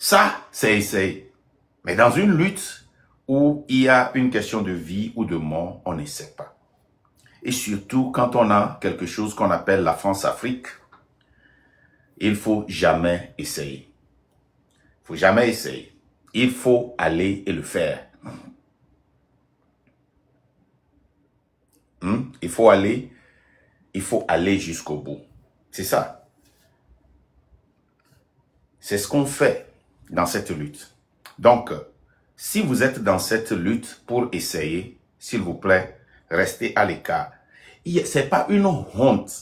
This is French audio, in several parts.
Ça, c'est essayer. Mais dans une lutte où il y a une question de vie ou de mort, on n'essaie pas. Et surtout, quand on a quelque chose qu'on appelle la France-Afrique, il faut jamais essayer. Il faut jamais essayer. Il faut aller et le faire. Il faut aller jusqu'au bout. C'est ça. C'est ce qu'on fait dans cette lutte. Donc, si vous êtes dans cette lutte pour essayer, s'il vous plaît, restez à l'écart. Ce n'est pas une honte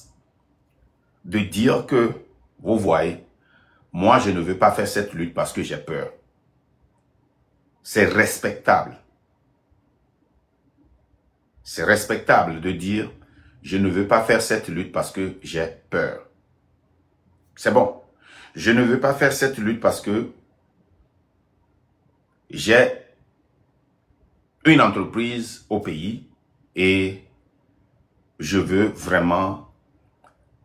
de dire que, vous voyez, moi je ne veux pas faire cette lutte parce que j'ai peur. C'est respectable. C'est respectable de dire, je ne veux pas faire cette lutte parce que j'ai peur. C'est bon. Je ne veux pas faire cette lutte parce que j'ai une entreprise au pays et je veux vraiment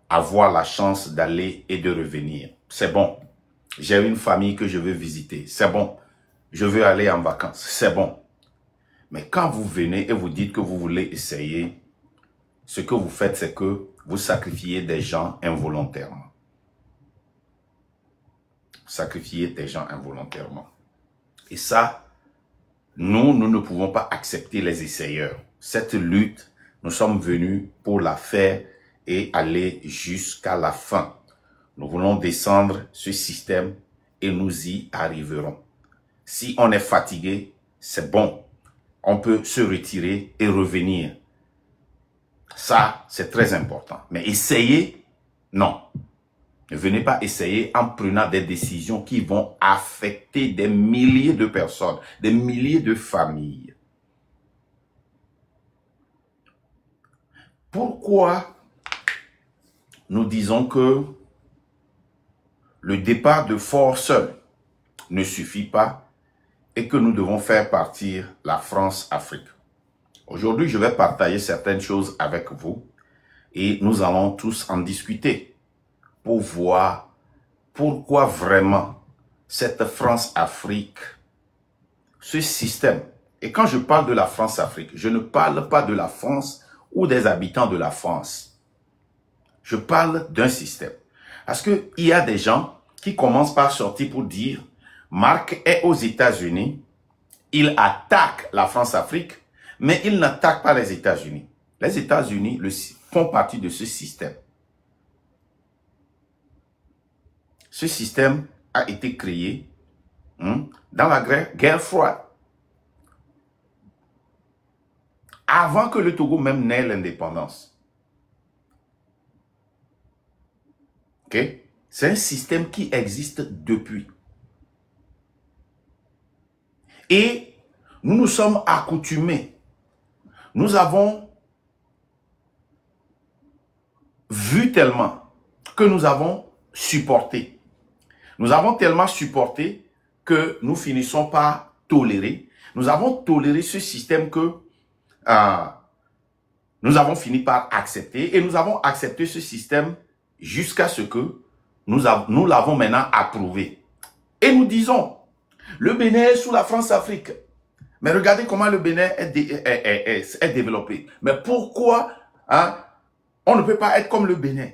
avoir la chance d'aller et de revenir. C'est bon. J'ai une famille que je veux visiter. C'est bon. Je veux aller en vacances. C'est bon. Mais quand vous venez et vous dites que vous voulez essayer, ce que vous faites, c'est que vous sacrifiez des gens involontairement. Sacrifier des gens involontairement. Et ça, nous ne pouvons pas accepter les essayeurs. Cette lutte, nous sommes venus pour la faire et aller jusqu'à la fin. Nous voulons descendre ce système et nous y arriverons. Si on est fatigué, c'est bon. On peut se retirer et revenir. Ça, c'est très important. Mais essayer, non. Ne venez pas essayer en prenant des décisions qui vont affecter des milliers de personnes, des milliers de familles. Pourquoi nous disons que le départ de force seul ne suffit pas et que nous devons faire partir la France-Afrique? Aujourd'hui, je vais partager certaines choses avec vous et nous allons tous en discuter pour voir pourquoi vraiment cette France-Afrique, ce système, et quand je parle de la France-Afrique, je ne parle pas de la France ou des habitants de la France. Je parle d'un système. Parce qu'il y a des gens qui commencent par sortir pour dire Marc est aux États-Unis, il attaque la France-Afrique, mais il n'attaque pas les États-Unis. Les États-Unis font partie de ce système. Ce système a été créé dans la guerre froide. Avant que le Togo même n'ait l'indépendance. Okay? C'est un système qui existe depuis. Et nous nous sommes accoutumés. Nous avons vu tellement que nous avons supporté. Nous avons tellement supporté que nous finissons par tolérer. Nous avons toléré ce système que nous avons fini par accepter. Et nous avons accepté ce système jusqu'à ce que nous l'avons maintenant approuvé. Et nous disons, le Bénin est sous la France-Afrique. Mais regardez comment le Bénin est développé. Mais pourquoi on ne peut pas être comme le Bénin?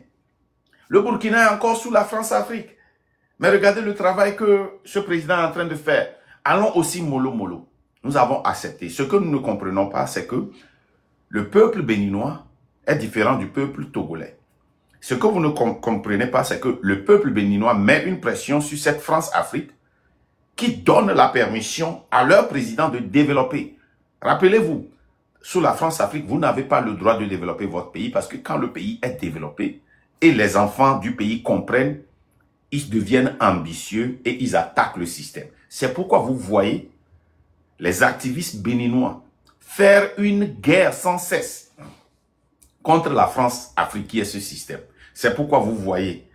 Le Burkina est encore sous la France-Afrique. Mais regardez le travail que ce président est en train de faire. Allons aussi mollo. Nous avons accepté. Ce que nous ne comprenons pas, c'est que le peuple béninois est différent du peuple togolais. Ce que vous ne comprenez pas, c'est que le peuple béninois met une pression sur cette France-Afrique qui donne la permission à leur président de développer. Rappelez-vous, sous la France-Afrique, vous n'avez pas le droit de développer votre pays parce que quand le pays est développé et les enfants du pays comprennent, ils deviennent ambitieux et ils attaquent le système. C'est pourquoi vous voyez les activistes béninois faire une guerre sans cesse contre la France-Afrique qui est ce système. C'est pourquoi vous voyez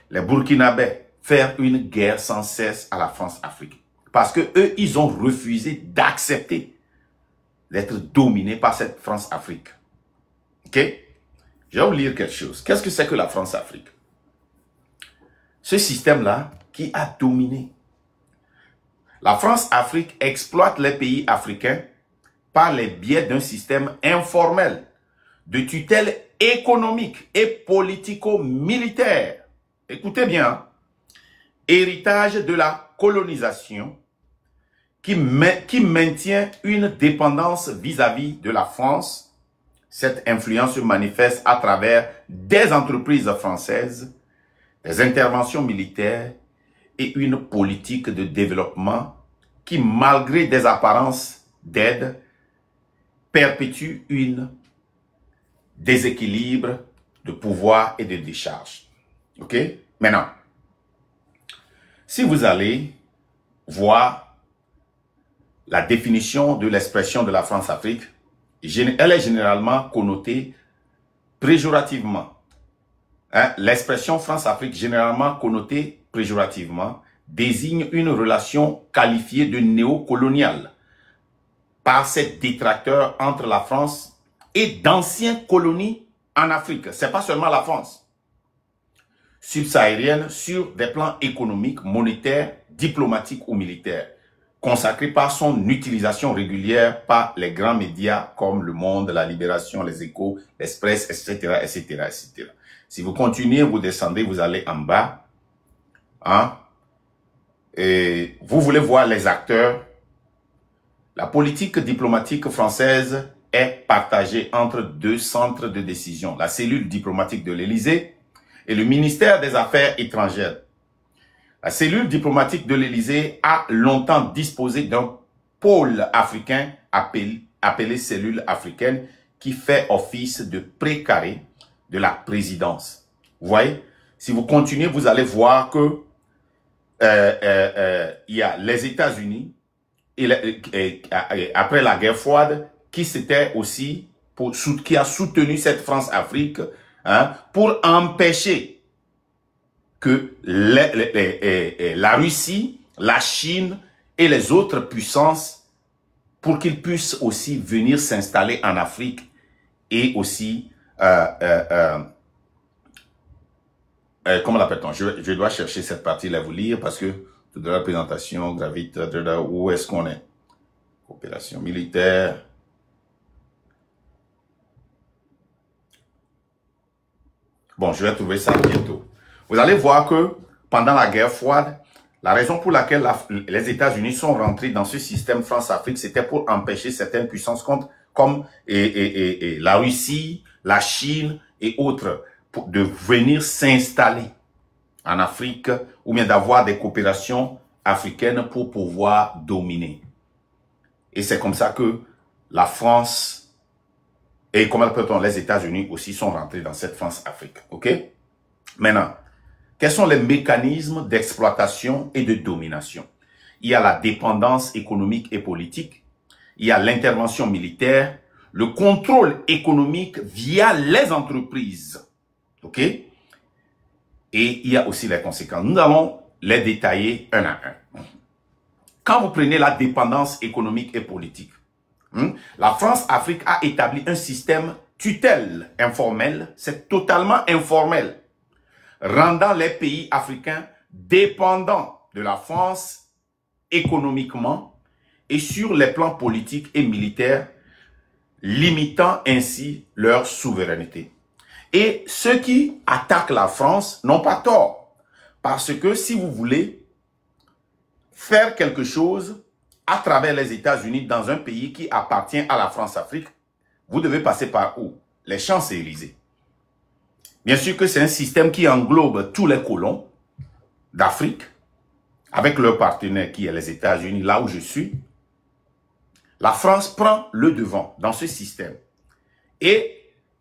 les Burkinabés faire une guerre sans cesse à la France-Afrique. Parce que eux, ils ont refusé d'accepter d'être dominés par cette France-Afrique. Ok? Je vais vous lire quelque chose. Qu'est-ce que c'est que la France-Afrique? Ce système-là qui a dominé La France-Afrique exploite les pays africains par les biais d'un système informel de tutelle économique et politico-militaire. Écoutez bien, héritage de la colonisation qui maintient une dépendance vis-à-vis de la France. Cette influence se manifeste à travers des entreprises françaises, des interventions militaires et une politique de développement qui, malgré des apparences d'aide, perpétue un déséquilibre de pouvoir et de décharge. OK? Maintenant, si vous allez voir la définition de l'expression de la France-Afrique, elle est généralement connotée péjorativement. Hein? L'expression France-Afrique, généralement connotée péjorativement, désigne une relation qualifiée de néocoloniale par ses détracteurs entre la France et d'anciennes colonies en Afrique. Ce n'est pas seulement la France subsaharienne sur des plans économiques, monétaires, diplomatiques ou militaires, consacrés par son utilisation régulière par les grands médias comme Le Monde, La Libération, Les Échos, L'Express, etc., etc., etc. Si vous continuez, vous descendez, vous allez en bas. Hein? Et vous voulez voir les acteurs. La politique diplomatique française est partagée entre deux centres de décision, la cellule diplomatique de l'Élysée et le ministère des Affaires étrangères. La cellule diplomatique de l'Élysée a longtemps disposé d'un pôle africain appelé cellule africaine qui fait office de précaré de la présidence. Vous voyez, si vous continuez, vous allez voir que il y a les États-Unis et après la guerre froide qui s'était aussi qui a soutenu cette France-Afrique, hein, pour empêcher que la Russie, la Chine et les autres puissances, pour qu'ils puissent aussi venir s'installer en Afrique et aussi comment l'appelle-t-on? Je dois chercher cette partie-là, vous lire, parce que de la présentation gravite, où est-ce qu'on est? Coopération militaire. Bon, je vais trouver ça bientôt. Vous allez voir que pendant la guerre froide, la raison pour laquelle les États-Unis sont rentrés dans ce système France-Afrique, c'était pour empêcher certaines puissances comme la Russie, la Chine et autres, de venir s'installer en Afrique ou bien d'avoir des coopérations africaines pour pouvoir dominer. Et c'est comme ça que la France et comment peut-on, les États-Unis aussi sont rentrés dans cette France-Afrique. OK? Maintenant, quels sont les mécanismes d'exploitation et de domination? Il y a la dépendance économique et politique, il y a l'intervention militaire, le contrôle économique via les entreprises. OK? Et il y a aussi les conséquences. Nous allons les détailler un à un. Quand vous prenez la dépendance économique et politique, la France-Afrique a établi un système tutelle informel, c'est totalement informel, rendant les pays africains dépendants de la France économiquement et sur les plans politiques et militaires, limitant ainsi leur souveraineté. Et ceux qui attaquent la France n'ont pas tort, parce que si vous voulez faire quelque chose à travers les États-Unis dans un pays qui appartient à la France-Afrique, vous devez passer par où? Les Champs-Élysées. Bien sûr que c'est un système qui englobe tous les colons d'Afrique, avec leur partenaire qui est les États-Unis, là où je suis. La France prend le devant dans ce système. Et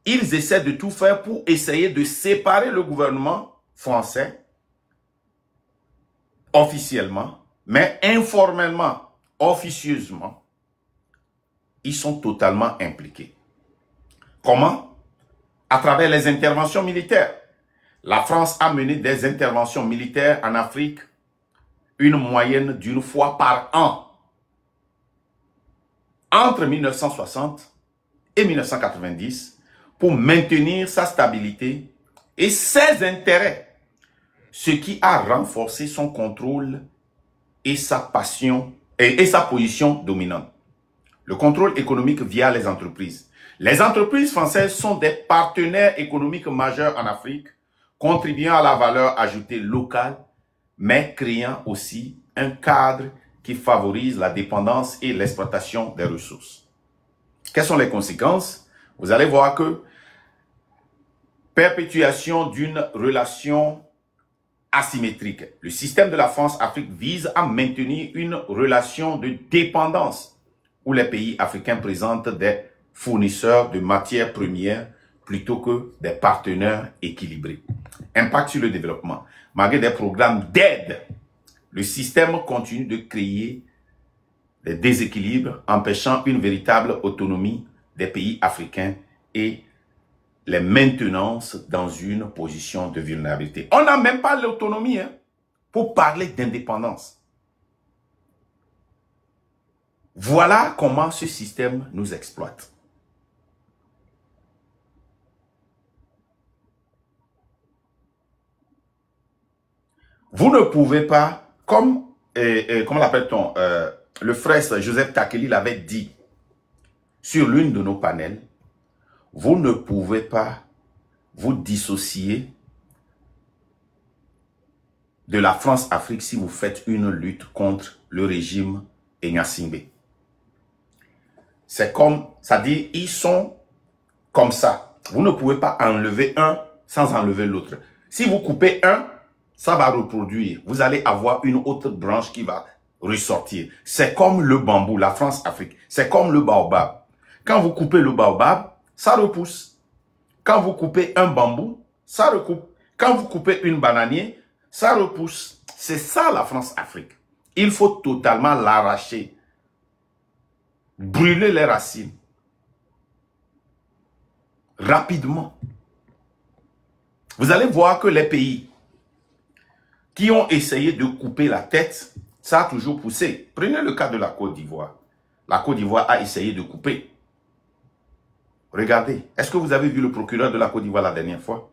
ils essaient de tout faire pour essayer de séparer le gouvernement français officiellement, mais informellement, officieusement, ils sont totalement impliqués. Comment? À travers les interventions militaires. La France a mené des interventions militaires en Afrique, une moyenne d'une fois par an, entre 1960 et 1990, pour maintenir sa stabilité et ses intérêts, ce qui a renforcé son contrôle et sa passion et sa position dominante. Le contrôle économique via les entreprises. Les entreprises françaises sont des partenaires économiques majeurs en Afrique, contribuant à la valeur ajoutée locale, mais créant aussi un cadre qui favorise la dépendance et l'exploitation des ressources. Quelles sont les conséquences? Vous allez voir que perpétuation d'une relation asymétrique. Le système de la France-Afrique vise à maintenir une relation de dépendance où les pays africains présentent des fournisseurs de matières premières plutôt que des partenaires équilibrés. Impact sur le développement. Malgré des programmes d'aide, le système continue de créer des déséquilibres, empêchant une véritable autonomie des pays africains et les maintenances dans une position de vulnérabilité. On n'a même pas l'autonomie pour parler d'indépendance. Voilà comment ce système nous exploite. Vous ne pouvez pas, comme, comment l'appelle-t-on, le frère Joseph Takeli l'avait dit sur l'une de nos panels, vous ne pouvez pas vous dissocier de la France-Afrique si vous faites une lutte contre le régime Enyasimbe. C'est comme, ça dit, ils sont comme ça. Vous ne pouvez pas enlever un sans enlever l'autre. Si vous coupez un, ça va reproduire. Vous allez avoir une autre branche qui va ressortir. C'est comme le bambou, la France-Afrique. C'est comme le baobab. Quand vous coupez le baobab, ça repousse. Quand vous coupez un bambou, ça recoupe. Quand vous coupez une bananier, ça repousse. C'est ça la France-Afrique. Il faut totalement l'arracher. Brûler les racines. Rapidement. Vous allez voir que les pays qui ont essayé de couper la tête, ça a toujours poussé. Prenez le cas de la Côte d'Ivoire. La Côte d'Ivoire a essayé de couper. Regardez, est-ce que vous avez vu le procureur de la Côte d'Ivoire la dernière fois?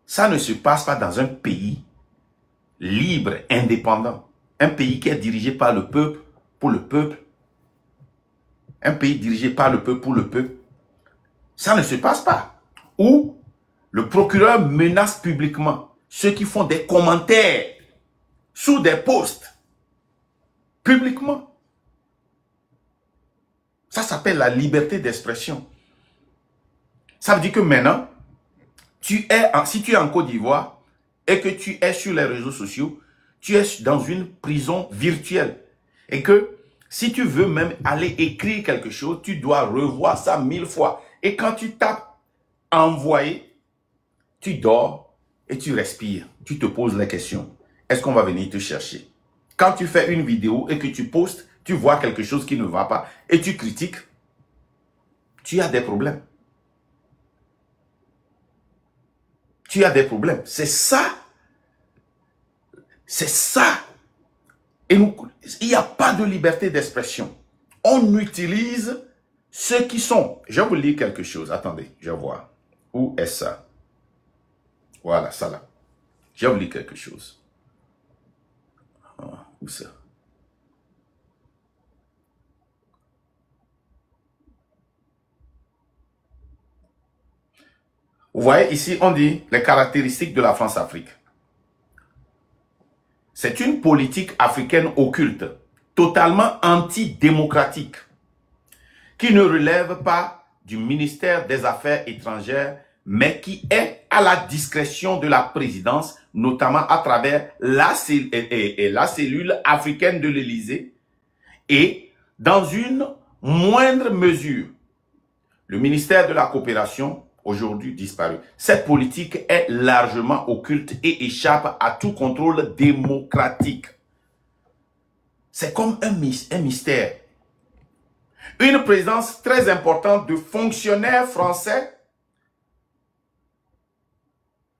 Ça ne se passe pas dans un pays libre, indépendant. Un pays qui est dirigé par le peuple, pour le peuple. Un pays dirigé par le peuple, pour le peuple. Ça ne se passe pas. Où le procureur menace publiquement ceux qui font des commentaires sous des posts, publiquement. Ça s'appelle la liberté d'expression. Ça veut dire que maintenant, si tu es en Côte d'Ivoire et que tu es sur les réseaux sociaux, tu es dans une prison virtuelle. Et que si tu veux même aller écrire quelque chose, tu dois revoir ça 1000 fois. Et quand tu tapes « envoyer », tu dors et tu respires. Tu te poses la question. Est-ce qu'on va venir te chercher? Quand tu fais une vidéo et que tu postes, tu vois quelque chose qui ne va pas et tu critiques, tu as des problèmes. Tu as des problèmes. C'est ça. C'est ça. Et nous, il n'y a pas de liberté d'expression. On utilise ceux qui sont. Je vais vous lire quelque chose. Attendez, je vais voir. Où est ça? Voilà, ça là. Je vais vous lire quelque chose. Ah, où ça? Vous voyez, ici, on dit les caractéristiques de la France-Afrique. C'est une politique africaine occulte, totalement antidémocratique, qui ne relève pas du ministère des Affaires étrangères, mais qui est à la discrétion de la présidence, notamment à travers la cellule africaine de l'Élysée, et dans une moindre mesure, le ministère de la Coopération, aujourd'hui disparu. Cette politique est largement occulte et échappe à tout contrôle démocratique. C'est comme un mystère. Une présence très importante de fonctionnaires français,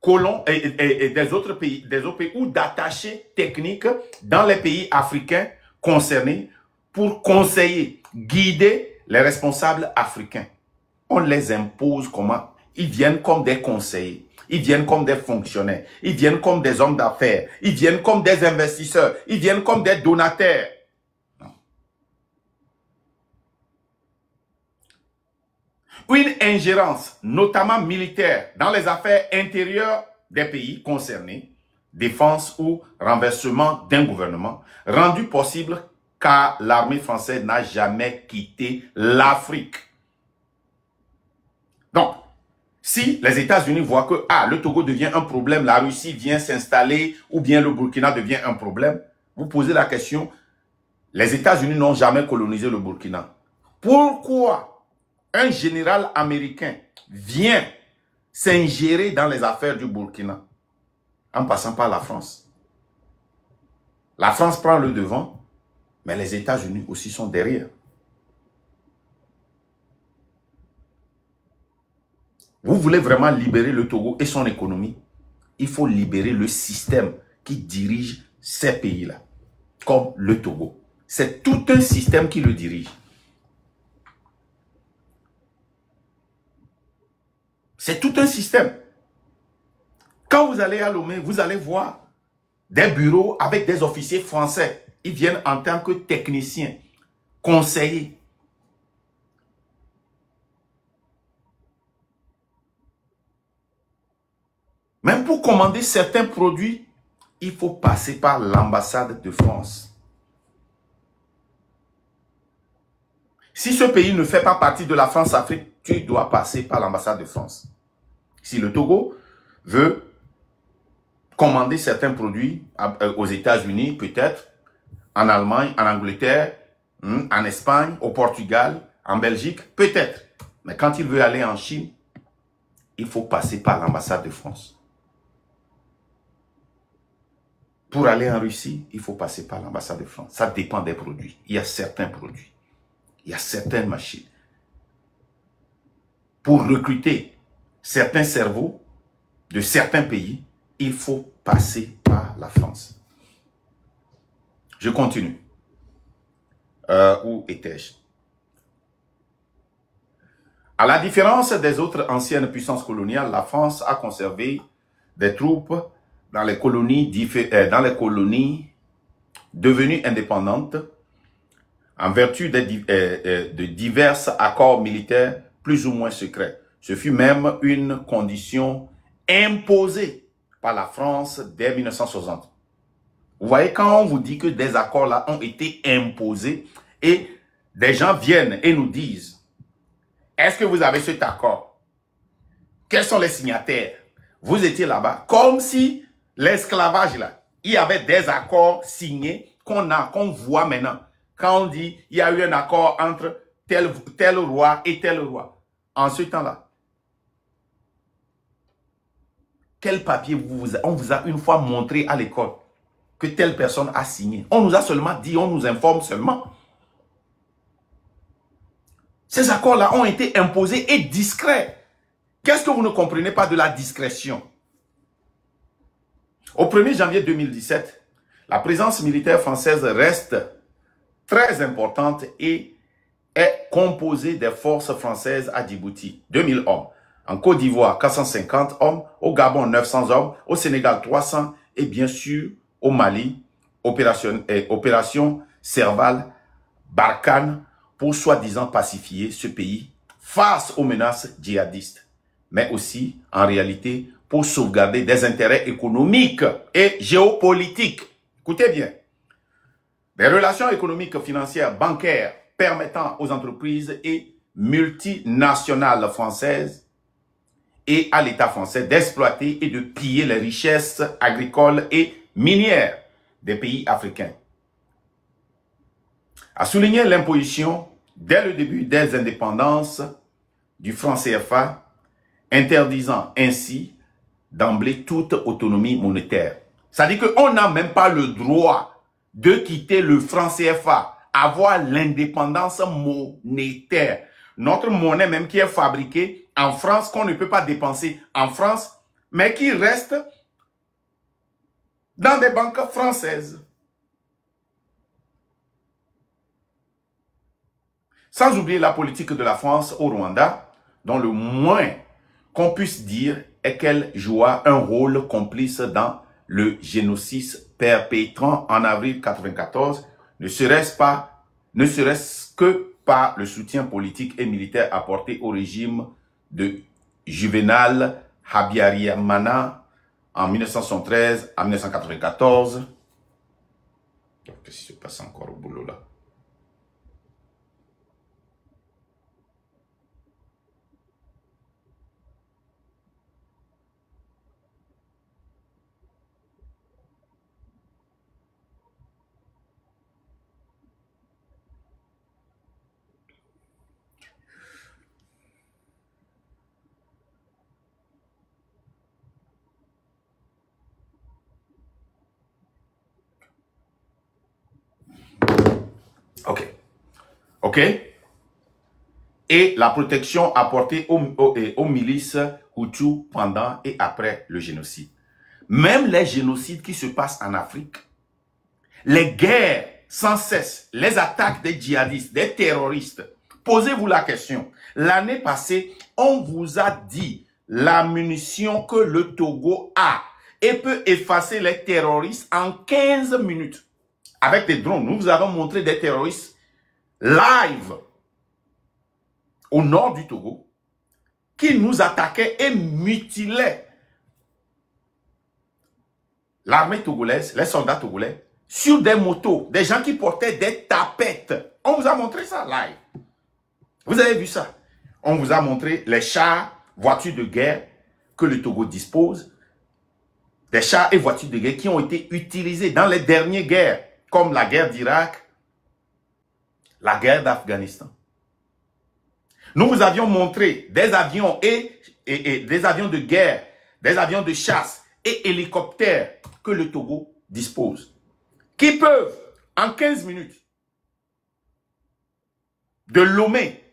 colons et des autres pays ou d'attachés techniques dans les pays africains concernés pour conseiller, guider les responsables africains. On les impose comment? Ils viennent comme des conseillers. Ils viennent comme des fonctionnaires. Ils viennent comme des hommes d'affaires. Ils viennent comme des investisseurs. Ils viennent comme des donataires. Non. Une ingérence, notamment militaire, dans les affaires intérieures des pays concernés, défense ou renversement d'un gouvernement, rendu possible car l'armée française n'a jamais quitté l'Afrique. Donc, si les États-Unis voient que le Togo devient un problème, la Russie vient s'installer ou bien le Burkina devient un problème, vous posez la question, les États-Unis n'ont jamais colonisé le Burkina. Pourquoi un général américain vient s'ingérer dans les affaires du Burkina en passant par la France? La France prend le devant, mais les États-Unis aussi sont derrière. Vous voulez vraiment libérer le Togo et son économie? Il faut libérer le système qui dirige ces pays-là, comme le Togo. C'est tout un système qui le dirige. C'est tout un système. Quand vous allez à Lomé, vous allez voir des bureaux avec des officiers français. Ils viennent en tant que techniciens, conseillers. Même pour commander certains produits, il faut passer par l'ambassade de France. Si ce pays ne fait pas partie de la France-Afrique, tu dois passer par l'ambassade de France. Si le Togo veut commander certains produits aux États-Unis, peut-être, en Allemagne, en Angleterre, en Espagne, au Portugal, en Belgique, peut-être. Mais quand il veut aller en Chine, il faut passer par l'ambassade de France. Pour aller en Russie, il faut passer par l'ambassade de France. Ça dépend des produits. Il y a certains produits. Il y a certaines machines. Pour recruter certains cerveaux de certains pays, il faut passer par la France. Je continue. Où étais-je? À la différence des autres anciennes puissances coloniales, la France a conservé des troupes dans les colonies devenues indépendantes en vertu de divers accords militaires plus ou moins secrets. Ce fut même une condition imposée par la France dès 1960. Vous voyez, quand on vous dit que des accords là ont été imposés et des gens viennent et nous disent, est-ce que vous avez cet accord? Quels sont les signataires? Vous étiez là-bas, comme si l'esclavage là, il y avait des accords signés qu'on voit maintenant. Quand on dit, il y a eu un accord entre tel roi et tel roi. En ce temps-là, quel papier on vous a une fois montré à l'école que telle personne a signé? On nous a seulement dit, on nous informe seulement. Ces accords-là ont été imposés et discrets. Qu'est-ce que vous ne comprenez pas de la discrétion? Au 1er janvier 2017, la présence militaire française reste très importante et est composée des forces françaises à Djibouti, 2000 hommes. En Côte d'Ivoire, 450 hommes. Au Gabon, 900 hommes. Au Sénégal, 300. Et bien sûr, au Mali, opération Serval Barkhane pour soi-disant pacifier ce pays face aux menaces djihadistes, mais aussi, en réalité, pour sauvegarder des intérêts économiques et géopolitiques. Écoutez bien, des relations économiques, financières, bancaires permettant aux entreprises et multinationales françaises et à l'État français d'exploiter et de piller les richesses agricoles et minières des pays africains. A souligné l'imposition, dès le début des indépendances, du franc CFA, interdisant ainsi d'emblée toute autonomie monétaire. C'est-à-dire qu'on n'a même pas le droit de quitter le franc CFA, avoir l'indépendance monétaire. Notre monnaie même qui est fabriquée en France, qu'on ne peut pas dépenser en France, mais qui reste dans des banques françaises. Sans oublier la politique de la France au Rwanda, dont le moins qu'on puisse dire est qu'elle joua un rôle complice dans le génocide perpétrant en avril 1994, ne serait-ce que par le soutien politique et militaire apporté au régime de Juvenal Habyarimana en 1973 à 1994. Qu'est-ce qui se passe encore au boulot là? Ok. Ok. Et la protection apportée aux milices Hutus pendant et après le génocide. Même les génocides qui se passent en Afrique, les guerres sans cesse, les attaques des djihadistes, des terroristes. Posez-vous la question. L'année passée, on vous a dit la munition que le Togo a et peut effacer les terroristes en 15 minutes. Avec des drones, nous vous avons montré des terroristes live au nord du Togo qui nous attaquaient et mutilaient l'armée togolaise, les soldats togolais, sur des motos, des gens qui portaient des tapettes. On vous a montré ça live. Vous avez vu ça? On vous a montré les chars, voitures de guerre que le Togo dispose, des chars et voitures de guerre qui ont été utilisés dans les dernières guerres, comme la guerre d'Irak, la guerre d'Afghanistan. Nous vous avions montré des avions et des avions de guerre, des avions de chasse et hélicoptères que le Togo dispose, qui peuvent, en 15 minutes, de Lomé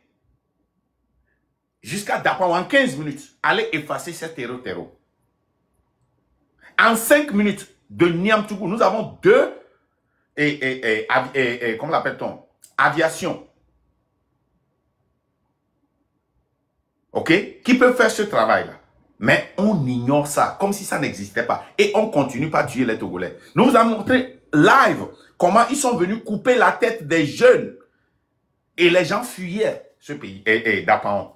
jusqu'à Dapao, en 15 minutes, aller effacer ces terreaux. En 5 minutes, de Niamtougou, nous avons deux, comment l'appelle-t-on, aviation, ok, qui peuvent faire ce travail-là. Mais on ignore ça, comme si ça n'existait pas. Et on continue pas à tuer les Togolais. Nous vous avons montré live comment ils sont venus couper la tête des jeunes. Et les gens fuyaient ce pays, Dapaon.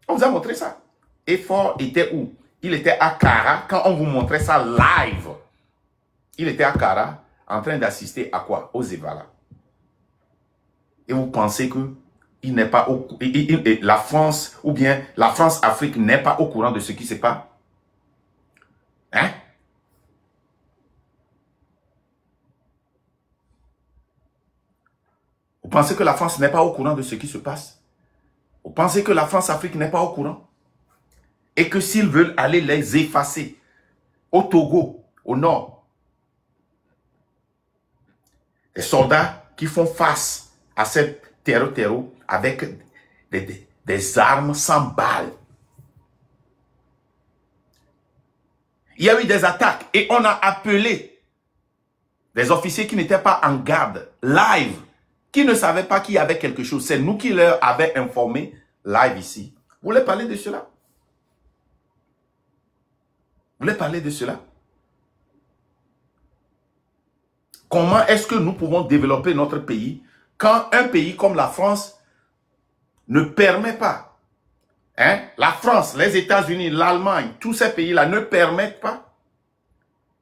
On vous a montré ça. Et Fort était où? Il était à Kara quand on vous montrait ça live. Il était à Kara en train d'assister à quoi? Aux Evala. Et vous pensez que il n'est pas la France ou bien la France-Afrique n'est pas au courant de ce qui se passe? Hein? Vous pensez que la France n'est pas au courant de ce qui se passe? Vous pensez que la France-Afrique n'est pas au courant? Et que s'ils veulent aller les effacer au Togo, au nord, les soldats qui font face à ces terreaux avec des armes sans balles. Il y a eu des attaques et on a appelé des officiers qui n'étaient pas en garde, live, qui ne savaient pas qu'il y avait quelque chose. C'est nous qui leur avons informé live ici. Vous voulez parler de cela? Vous voulez parler de cela? Comment est-ce que nous pouvons développer notre pays quand un pays comme la France ne permet pas, hein, la France, les États-Unis, l'Allemagne, tous ces pays-là ne permettent pas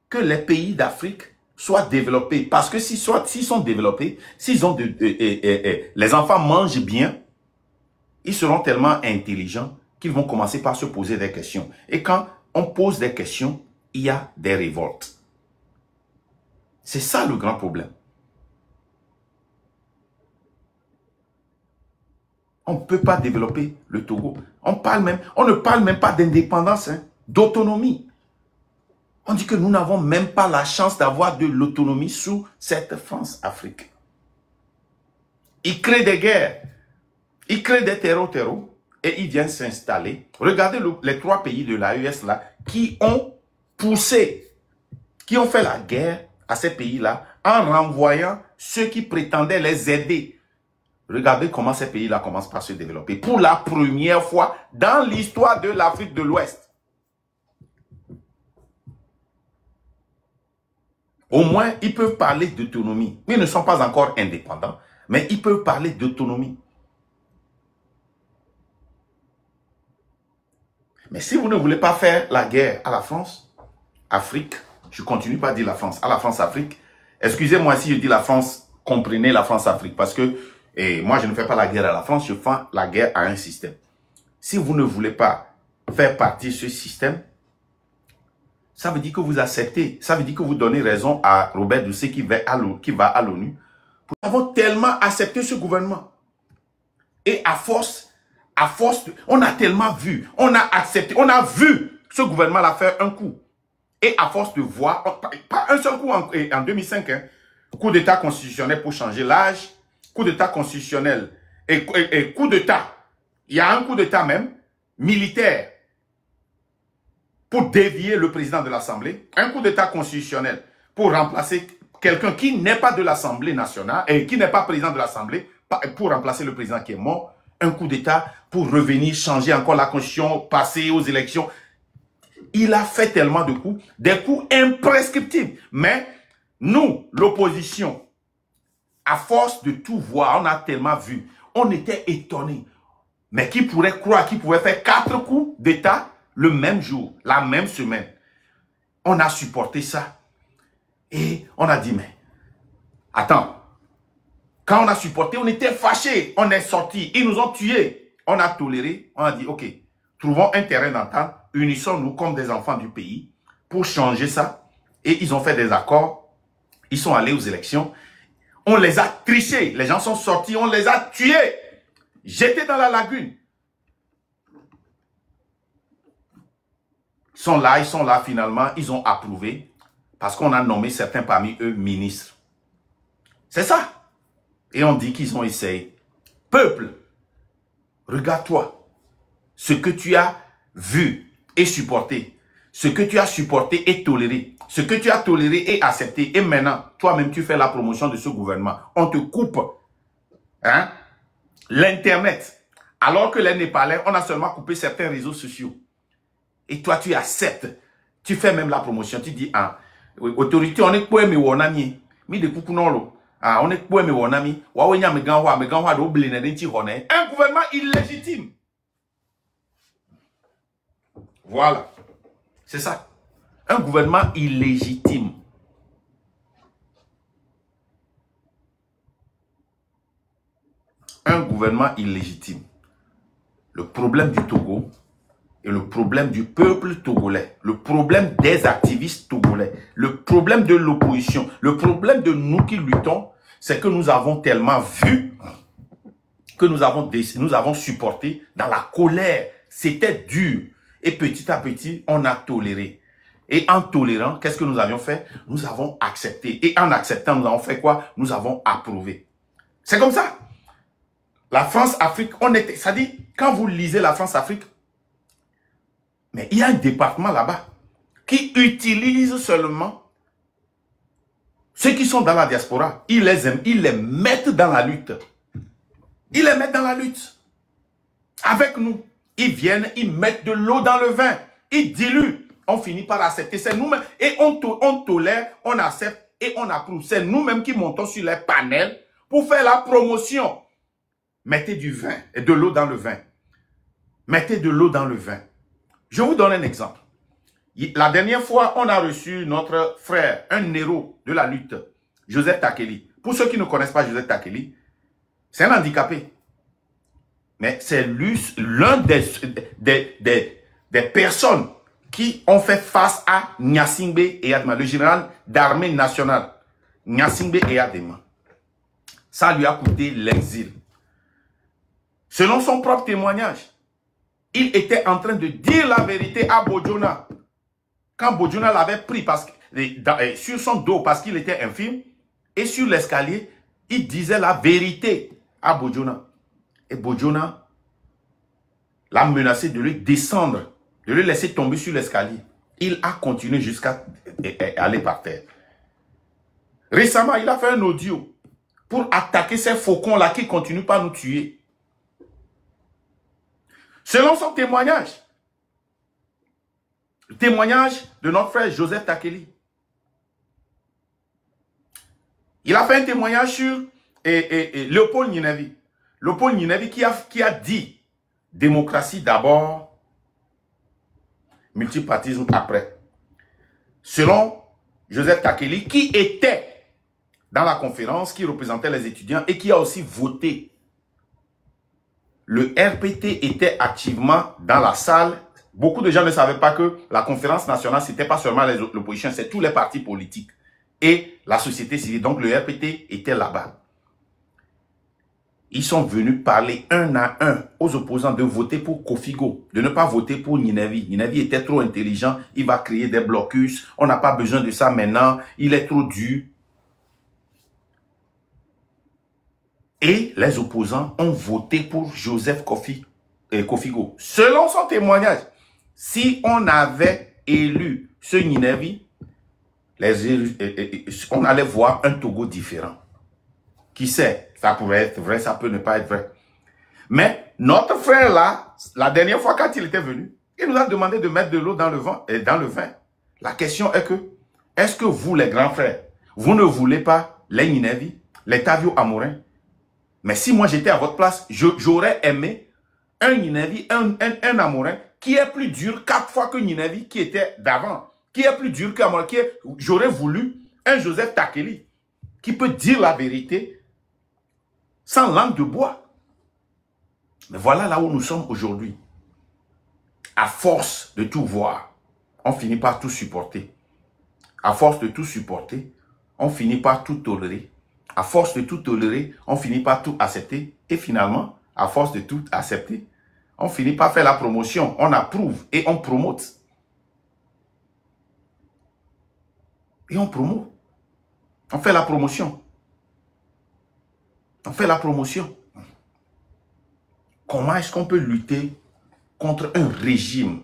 que les pays d'Afrique soient développés. Parce que s'ils sont développés, s'ils ont les enfants mangent bien, ils seront tellement intelligents qu'ils vont commencer par se poser des questions. Et quand on pose des questions, il y a des révoltes. C'est ça le grand problème. On ne peut pas développer le Togo. On ne parle même pas d'indépendance, hein, d'autonomie. On dit que nous n'avons même pas la chance d'avoir de l'autonomie sous cette France-Afrique. Ils créent des guerres, ils créent des terreaux et ils viennent s'installer. Regardez les 3 pays de l'AES là qui ont poussé, qui ont fait la guerre à ces pays-là en renvoyant ceux qui prétendaient les aider. Regardez comment ces pays-là commencent par se développer. Pour la première fois dans l'histoire de l'Afrique de l'Ouest. Au moins, ils peuvent parler d'autonomie. Ils ne sont pas encore indépendants, mais ils peuvent parler d'autonomie. Mais si vous ne voulez pas faire la guerre à la France, Afrique, je continue pas à dire la France, à la France-Afrique, excusez-moi si je dis la France, comprenez la France-Afrique, parce que moi, je ne fais pas la guerre à la France, je fais la guerre à un système. Si vous ne voulez pas faire partie de ce système, ça veut dire que vous acceptez, ça veut dire que vous donnez raison à Robert Doucet qui va à l'ONU. Nous avons tellement accepté ce gouvernement. Et à force, on a tellement vu, on a accepté, on a vu ce gouvernement-là faire un coup. Et à force de voir, pas un seul coup en 2005, hein, coup d'État constitutionnel pour changer l'âge, coup d'État constitutionnel et coup d'État. Il y a un coup d'État même, militaire, pour dévier le président de l'Assemblée, un coup d'État constitutionnel pour remplacer quelqu'un qui n'est pas de l'Assemblée nationale et qui n'est pas président de l'Assemblée, pour remplacer le président qui est mort, un coup d'État pour revenir, changer encore la constitution, passer aux élections. Il a fait tellement de coups, des coups imprescriptibles. Mais nous, l'opposition, à force de tout voir, on a tellement vu, on était étonnés. Mais qui pourrait croire qu'il pouvait faire 4 coups d'État le même jour, la même semaine? On a supporté ça. Et on a dit, mais attends, quand on a supporté, on était fâchés, on est sortis, ils nous ont tués. On a toléré, on a dit, ok, trouvons un terrain d'entente, unissons-nous comme des enfants du pays pour changer ça. Et ils ont fait des accords, ils sont allés aux élections, on les a trichés, les gens sont sortis, on les a tués, jetés dans la lagune. Ils sont là finalement, ils ont approuvé parce qu'on a nommé certains parmi eux ministres. C'est ça. Et on dit qu'ils ont essayé. Peuple, regarde-toi. Ce que tu as vu et supporté. Ce que tu as supporté et toléré. Ce que tu as toléré et accepté. Et maintenant, toi-même, tu fais la promotion de ce gouvernement. On te coupe hein, l'Internet. Alors que les Népalais, on a seulement coupé certains réseaux sociaux. Et toi, tu acceptes. Tu fais même la promotion. Tu dis, ah, autorité, on est quoi, mais on a mis. Mi de coucou ah, on est quoi, mais on a mis. Un gouvernement illégitime. Voilà. C'est ça. Un gouvernement illégitime. Un gouvernement illégitime. Le problème du Togo et le problème du peuple togolais, le problème des activistes togolais, le problème de l'opposition, le problème de nous qui luttons, c'est que nous avons tellement vu, que nous avons supporté dans la colère. C'était dur. Et petit à petit, on a toléré. Et en tolérant, qu'est-ce que nous avions fait? Nous avons accepté. Et en acceptant, nous avons fait quoi? Nous avons approuvé. C'est comme ça. La France-Afrique, ça dit, quand vous lisez la France-Afrique, mais il y a un département là-bas qui utilise seulement ceux qui sont dans la diaspora. Ils les aiment, ils les mettent dans la lutte. Ils les mettent dans la lutte. Avec nous. Ils viennent, ils mettent de l'eau dans le vin. Ils diluent. On finit par accepter. C'est nous-mêmes. Et on tolère, on accepte et on approuve. C'est nous-mêmes qui montons sur les panels pour faire la promotion. Mettez du vin et de l'eau dans le vin. Mettez de l'eau dans le vin. Je vous donne un exemple. La dernière fois, on a reçu notre frère, un héros de la lutte, Joseph Takeli. Pour ceux qui ne connaissent pas Joseph Takeli, c'est un handicapé. Mais c'est l'un des personnes qui ont fait face à Gnassingbé Eyadema, le général d'armée nationale. Gnassingbé Eyadema. Ça lui a coûté l'exil. Selon son propre témoignage, il était en train de dire la vérité à Bojona. Quand Bojona l'avait pris sur son dos parce qu'il était infirme, et sur l'escalier, il disait la vérité à Bojona. Et Bojona l'a menacé de lui descendre, de le laisser tomber sur l'escalier. Il a continué jusqu'à aller par terre. Récemment, il a fait un audio pour attaquer ces faucons-là qui continuent pas à nous tuer. Selon son témoignage, le témoignage de notre frère Joseph Takeli, Il a fait un témoignage sur Léopold Ninevi. Léopold Ninevi qui a dit démocratie d'abord, multipartisme après. Selon Joseph Takeli, qui était dans la conférence, qui représentait les étudiants et qui a aussi voté. Le RPT était activement dans la salle. Beaucoup de gens ne savaient pas que la conférence nationale, ce n'était pas seulement l'opposition, c'est tous les partis politiques et la société civile. Donc le RPT était là-bas. Ils sont venus parler un à un aux opposants de voter pour Kofigo, de ne pas voter pour Ninevi. Ninevi était trop intelligent, il va créer des blocus, on n'a pas besoin de ça maintenant, il est trop dur. Et les opposants ont voté pour Joseph Kofigo. Selon son témoignage, si on avait élu ce Ninevi, on allait voir un Togo différent. Qui sait, ça pourrait être vrai, ça peut ne pas être vrai. Mais notre frère là, la dernière fois quand il était venu, il nous a demandé de mettre de l'eau dans le vin. La question est que vous les grands frères, vous ne voulez pas les Ninevi, les Tavio Amorin? Mais si moi j'étais à votre place, j'aurais aimé un Ninevi, un Amorin qui est plus dur 4 fois que Ninevi qui était d'avant, qui est plus dur qu'Amorin, j'aurais voulu un Joseph Takeli qui peut dire la vérité sans langue de bois. Mais voilà là où nous sommes aujourd'hui. À force de tout voir, on finit par tout supporter. À force de tout supporter, on finit par tout tolérer. À force de tout tolérer, on finit par tout accepter. Et finalement, à force de tout accepter, on finit par faire la promotion. On approuve et on promote. Et on promeut. On fait la promotion. On fait la promotion. Comment est-ce qu'on peut lutter contre un régime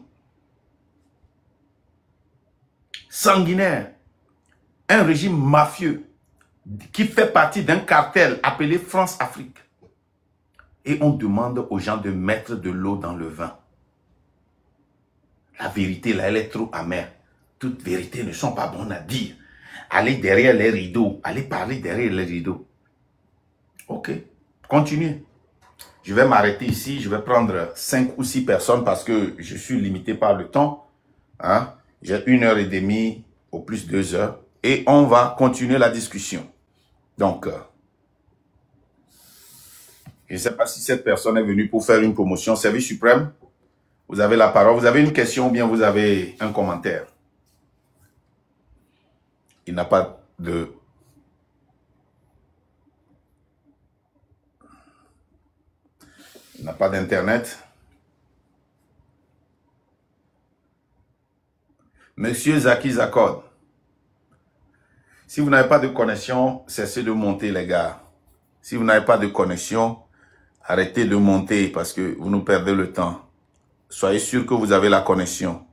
sanguinaire, un régime mafieux, qui fait partie d'un cartel appelé France-Afrique. Et on demande aux gens de mettre de l'eau dans le vin. La vérité, là, elle est trop amère. Toutes vérités ne sont pas bonnes à dire. Allez derrière les rideaux. Allez parler derrière les rideaux. Ok, continuez. Je vais m'arrêter ici. Je vais prendre 5 ou 6 personnes parce que je suis limité par le temps. Hein? J'ai 1h30, au plus 2 heures. Et on va continuer la discussion. Donc, je ne sais pas si cette personne est venue pour faire une promotion. Service suprême, vous avez la parole. Vous avez une question ou bien vous avez un commentaire? Il n'a pas de... Il n'a pas d'internet. Monsieur Zaki Zakod. Si vous n'avez pas de connexion, cessez de monter, les gars. Si vous n'avez pas de connexion, arrêtez de monter parce que vous nous perdez le temps. Soyez sûr que vous avez la connexion.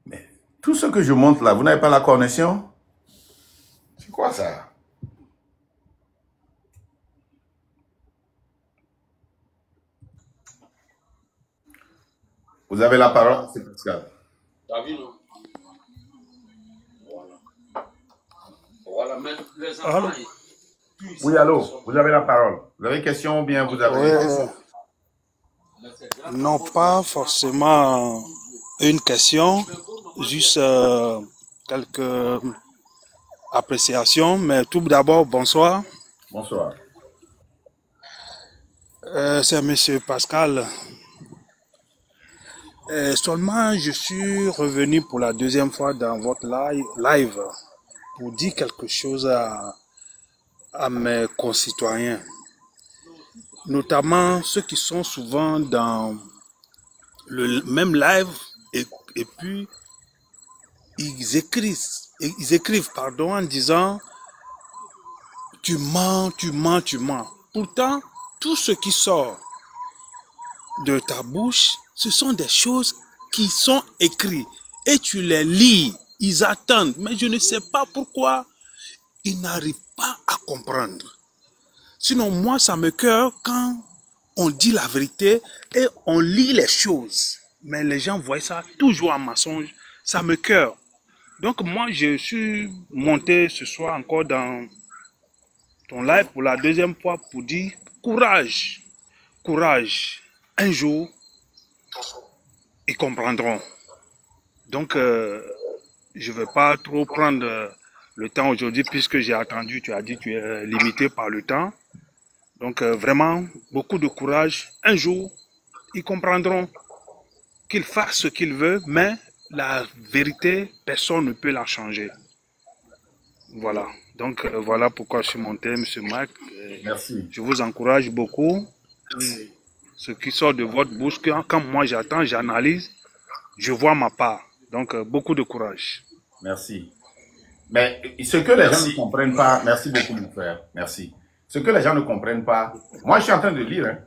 Mais tout ce que je montre là, vous n'avez pas la connexion? C'est quoi ça? Vous avez la parole, c'est Pascal. Allô? Oui, allô, vous avez la parole. Vous avez une question ou bien vous avez... Non, pas forcément une question, juste quelques appréciations. Mais tout d'abord, bonsoir. Bonsoir. C'est Monsieur Pascal. Seulement, je suis revenu pour la 2e fois dans votre live pour dire quelque chose à mes concitoyens, notamment ceux qui sont souvent dans le même live et puis ils écrivent pardon, en disant tu mens, tu mens, tu mens. Pourtant, tout ce qui sort de ta bouche, ce sont des choses qui sont écrites et tu les lis. Ils attendent, mais je ne sais pas pourquoi ils n'arrivent pas à comprendre. Sinon, moi, ça me cœur quand on dit la vérité et on lit les choses. Mais les gens voient ça toujours en mensonge. Ça me cœur. Donc, moi, je suis monté ce soir encore dans ton live pour la deuxième fois pour dire courage. Courage. Un jour, ils comprendront. Donc, je ne vais pas trop prendre le temps aujourd'hui puisque j'ai attendu, tu as dit que tu es limité par le temps. Donc, vraiment, beaucoup de courage. Un jour, ils comprendront qu'ils fassent ce qu'ils veulent, mais la vérité, personne ne peut la changer. Voilà. Donc, voilà pourquoi je suis monté, M. Marc. Merci. Je vous encourage beaucoup. Ce qui sort de votre bouche, quand moi j'attends, j'analyse, je vois ma part. Donc, beaucoup de courage. Merci. Mais ce que les gens ne comprennent pas, merci beaucoup mon frère, merci. Ce que les gens ne comprennent pas, moi je suis en train de lire, hein.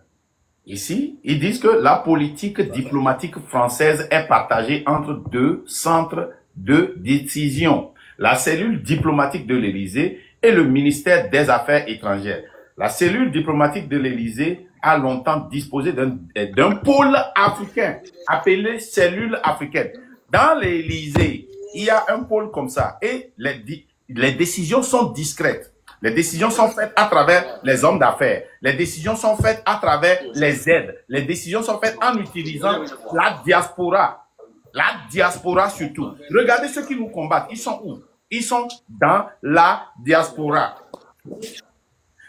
Ici, ils disent que la politique diplomatique française est partagée entre deux centres de décision. La cellule diplomatique de l'Élysée et le ministère des Affaires étrangères. La cellule diplomatique de l'Élysée a longtemps disposé d'un pôle africain, appelé cellule africaine. Dans l'Élysée, il y a un pôle comme ça et les décisions sont discrètes. Les décisions sont faites à travers les hommes d'affaires. Les décisions sont faites à travers les aides. Les décisions sont faites en utilisant la diaspora. La diaspora surtout. Regardez ceux qui nous combattent. Ils sont où? Ils sont dans la diaspora.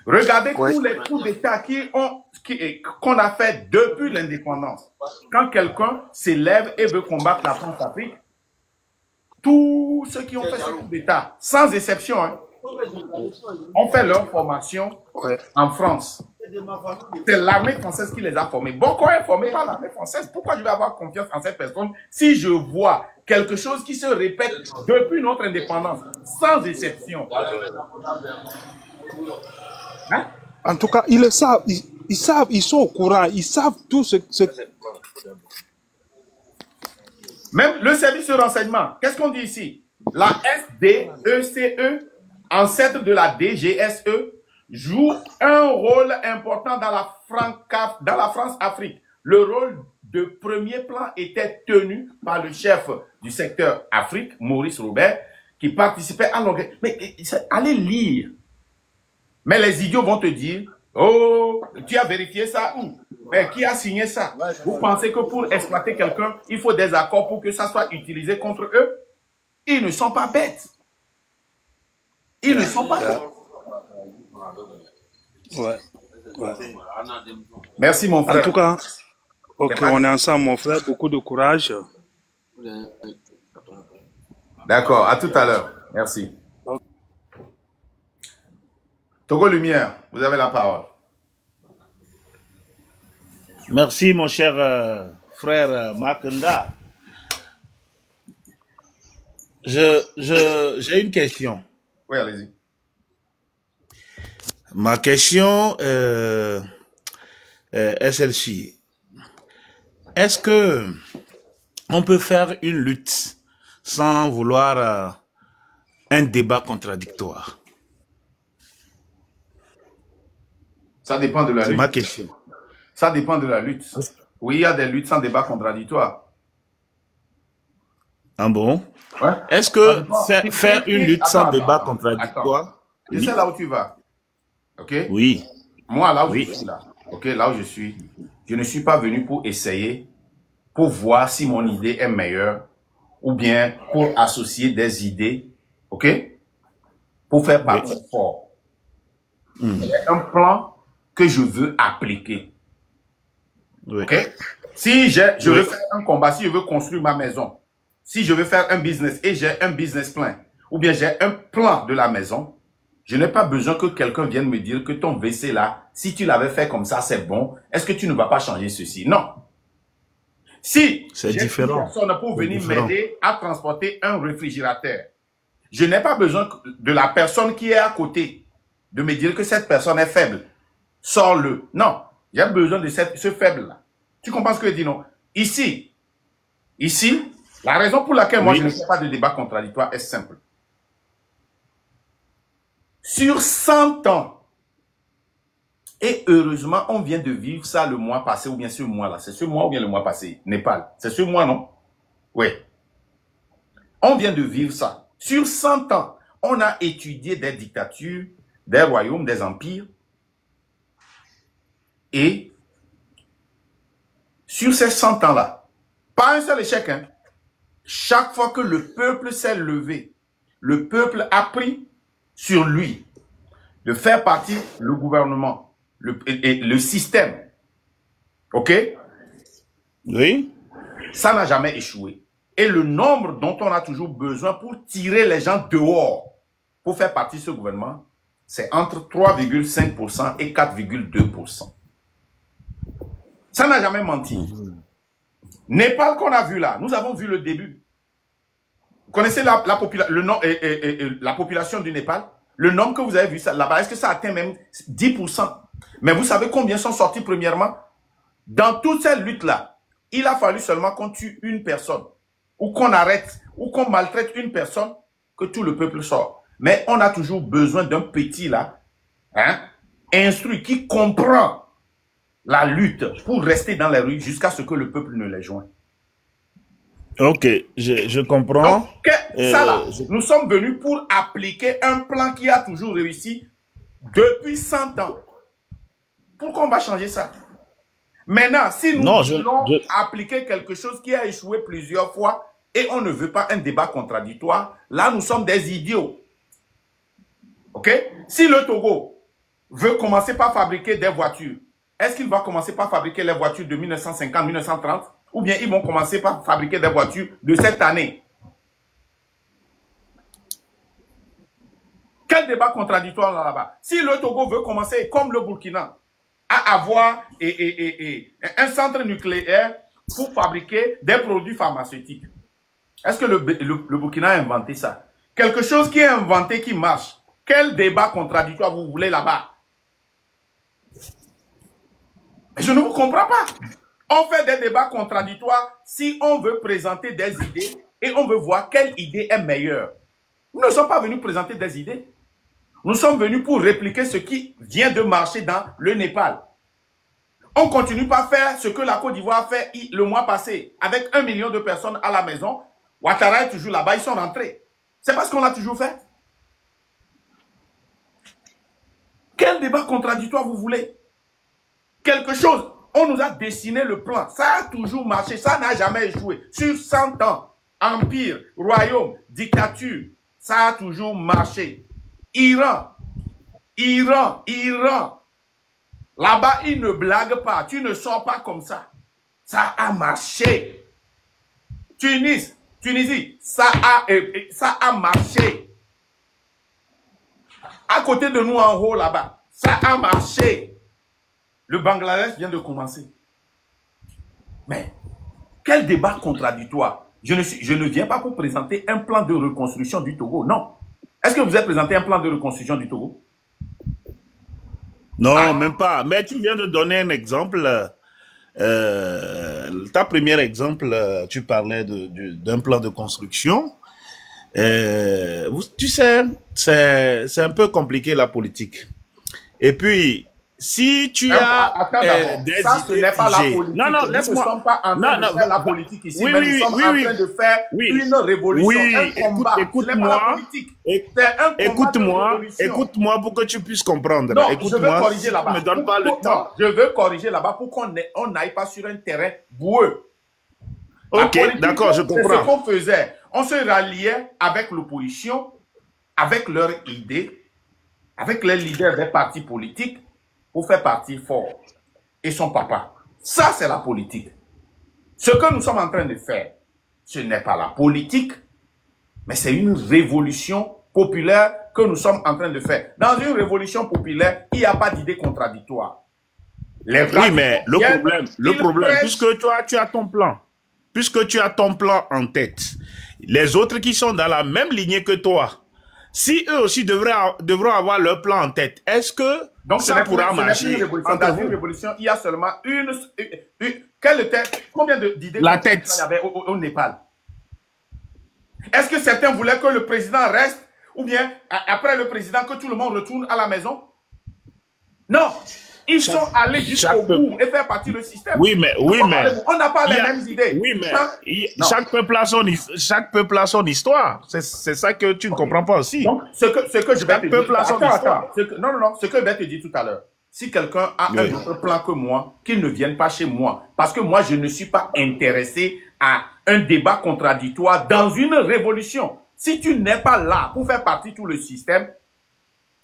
Regardez tous les coups d'État qu'on a fait depuis l'indépendance. Quand quelqu'un s'élève et veut combattre la France-Afrique, tous ceux qui ont fait ce coup d'État, sans exception, hein, ont fait leur formation en France. C'est l'armée française qui les a formés. Boko est formé par l'armée française. Pourquoi je vais avoir confiance en cette personne si je vois quelque chose qui se répète depuis notre indépendance, sans exception? Hein? En tout cas, ils le savent. Ils savent, ils sont au courant. Ils savent tout ce... Même le service de renseignement, qu'est-ce qu'on dit ici? La SDECE, ancêtre de la DGSE, joue un rôle important dans la France-Afrique. Le rôle de premier plan était tenu par le chef du secteur Afrique, Maurice Robert, qui participait à l'organisation. Mais allez lire. Mais les idiots vont te dire, oh, tu as vérifié ça où? Mais qui a signé ça? Vous pensez que pour exploiter quelqu'un, il faut des accords pour que ça soit utilisé contre eux? Ils ne sont pas bêtes. Ils ne sont pas bêtes. Ouais. Merci mon frère. En tout cas, ok, on est ensemble mon frère, beaucoup de courage. D'accord, à tout à l'heure. Merci. Togo Lumière, vous avez la parole. Merci mon cher frère Makenda. J'ai une question. Oui, allez-y. Ma question est celle-ci. Est-ce que on peut faire une lutte sans vouloir un débat contradictoire? Ça dépend de la lutte. C'est ma question. Ça dépend de la lutte. Oui, il y a des luttes sans débat contradictoire. Ah bon? Ouais. Est-ce que faire une lutte sans débat contradictoire? Je sais là où tu vas. Ok? Oui. Moi, là où je suis là. Ok, là où je suis. Je ne suis pas venu pour essayer, pour voir si mon idée est meilleure, ou bien pour associer des idées. Ok? Pour faire partie fort. Il y a un plan que je veux appliquer. Oui. Ok? Si je veux faire un combat, si je veux construire ma maison, si je veux faire un business et j'ai un business plan, ou bien j'ai un plan de la maison, je n'ai pas besoin que quelqu'un vienne me dire que ton WC là, si tu l'avais fait comme ça, c'est bon. Est-ce que tu ne vas pas changer ceci? Non. Si c'est j'ai différent. Une personne pour venir m'aider à transporter un réfrigérateur, je n'ai pas besoin de la personne qui est à côté de me dire que cette personne est faible. Sors-le. Non. J'ai besoin de ce faible-là. Tu comprends ce que je dis, non? Ici, La raison pour laquelle moi je ne fais pas de débat contradictoire est simple. Sur 100 ans, et heureusement, on vient de vivre ça le mois passé, ou bien ce mois-là. C'est ce mois ou bien le mois passé? Népal. C'est ce mois, non? Oui. On vient de vivre ça. Sur 100 ans, on a étudié des dictatures, des royaumes, des empires. Et sur ces 100 ans-là, pas un seul échec, hein. Chaque fois que le peuple s'est levé, le peuple a pris sur lui de faire partie le gouvernement, le système. OK? Oui. Ça n'a jamais échoué. Et le nombre dont on a toujours besoin pour tirer les gens dehors, pour faire partie de ce gouvernement, c'est entre 3,5% et 4,2%. Ça n'a jamais menti. Népal qu'on a vu là, nous avons vu le début. Vous connaissez la population du Népal? Le nombre que vous avez vu là-bas, est-ce que ça atteint même 10%? Mais vous savez combien sont sortis premièrement? Dans toute cette lutte-là, il a fallu seulement qu'on tue une personne, ou qu'on arrête, ou qu'on maltraite une personne, que tout le peuple sort. Mais on a toujours besoin d'un petit là, hein, instruit, qui comprend la lutte pour rester dans les rues jusqu'à ce que le peuple ne les joigne. Ok, je comprends. Donc, ça là, nous sommes venus pour appliquer un plan qui a toujours réussi depuis 100 ans. Pourquoi on va changer ça? Maintenant, si nous voulons appliquer quelque chose qui a échoué plusieurs fois et on ne veut pas un débat contradictoire, là, nous sommes des idiots. OK? Si le Togo veut commencer par fabriquer des voitures, est-ce qu'il va commencer par fabriquer les voitures de 1950, 1930? Ou bien ils vont commencer par fabriquer des voitures de cette année? Quel débat contradictoire là-bas? Si le Togo veut commencer, comme le Burkina, à avoir un centre nucléaire pour fabriquer des produits pharmaceutiques, est-ce que le Burkina a inventé ça? Quelque chose qui est inventé, qui marche. Quel débat contradictoire vous voulez là-bas? Je ne vous comprends pas. On fait des débats contradictoires si on veut présenter des idées et on veut voir quelle idée est meilleure. Nous ne sommes pas venus présenter des idées. Nous sommes venus pour répliquer ce qui vient de marcher dans le Népal. On continue pas à faire ce que la Côte d'Ivoire a fait le mois passé avec 1 million de personnes à la maison. Ouattara est toujours là-bas, ils sont rentrés. C'est parce qu'on l'a toujours fait. Quel débat contradictoire vous voulez? Quelque chose, on nous a dessiné le plan. Ça a toujours marché, ça n'a jamais échoué. Sur 100 ans, empire, royaume, dictature, ça a toujours marché. Iran. Là-bas, ils ne blaguent pas. Tu ne sors pas comme ça. Ça a marché. Tunisie, ça a marché. À côté de nous en haut là-bas, ça a marché. Le Bangladesh vient de commencer. Mais quel débat contradictoire. Je ne viens pas pour présenter un plan de reconstruction du Togo. Non. Est-ce que vous avez présenté un plan de reconstruction du Togo? Non, même pas. Mais tu viens de donner un exemple. Ta premier exemple, tu parlais d'un plan de construction. Tu sais, c'est un peu compliqué la politique. Et puis, si tu as des ça, ce n'est pas la politique. Non, laisse-moi. Nous ne sommes pas en train de faire la politique ici, mais nous sommes en train de faire une révolution, un combat. Écoute-moi. Écoute-moi pour que tu puisses comprendre. Non, je veux corriger là-bas. Ne me donne pas le temps. Je veux corriger là-bas pour qu'on n'aille pas sur un terrain boueux. Ok, d'accord, je comprends. C'est ce qu'on faisait. On se ralliait avec l'opposition, avec leurs idées, avec les leaders des partis politiques, pour faire partie fort. Et son papa. Ça, c'est la politique. Ce que nous sommes en train de faire, ce n'est pas la politique, mais c'est une révolution populaire que nous sommes en train de faire. Dans une révolution populaire, il n'y a pas d'idée contradictoire. Oui, mais le problème, puisque toi, tu as ton plan, puisque tu as ton plan en tête, les autres qui sont dans la même lignée que toi, si eux aussi devront avoir leur plan en tête, est-ce que ça pourra marcher? Dans une révolution, il y a seulement combien d'idées la tête. il y avait au Népal? Est-ce que certains voulaient que le président reste ou bien après le président que tout le monde retourne à la maison? Non. Ils sont allés jusqu'au bout et faire partie du système. Oui, mais on n'a pas les mêmes idées. Oui, mais chaque peuple a son histoire. C'est ça que tu ne comprends pas aussi. Donc, ce que je vais te dire, non, ce que je vais te dire tout à l'heure. Si quelqu'un a un autre plan que moi, qu'il ne vienne pas chez moi. Parce que moi, je ne suis pas intéressé à un débat contradictoire dans une révolution. Si tu n'es pas là pour faire partie de tout le système,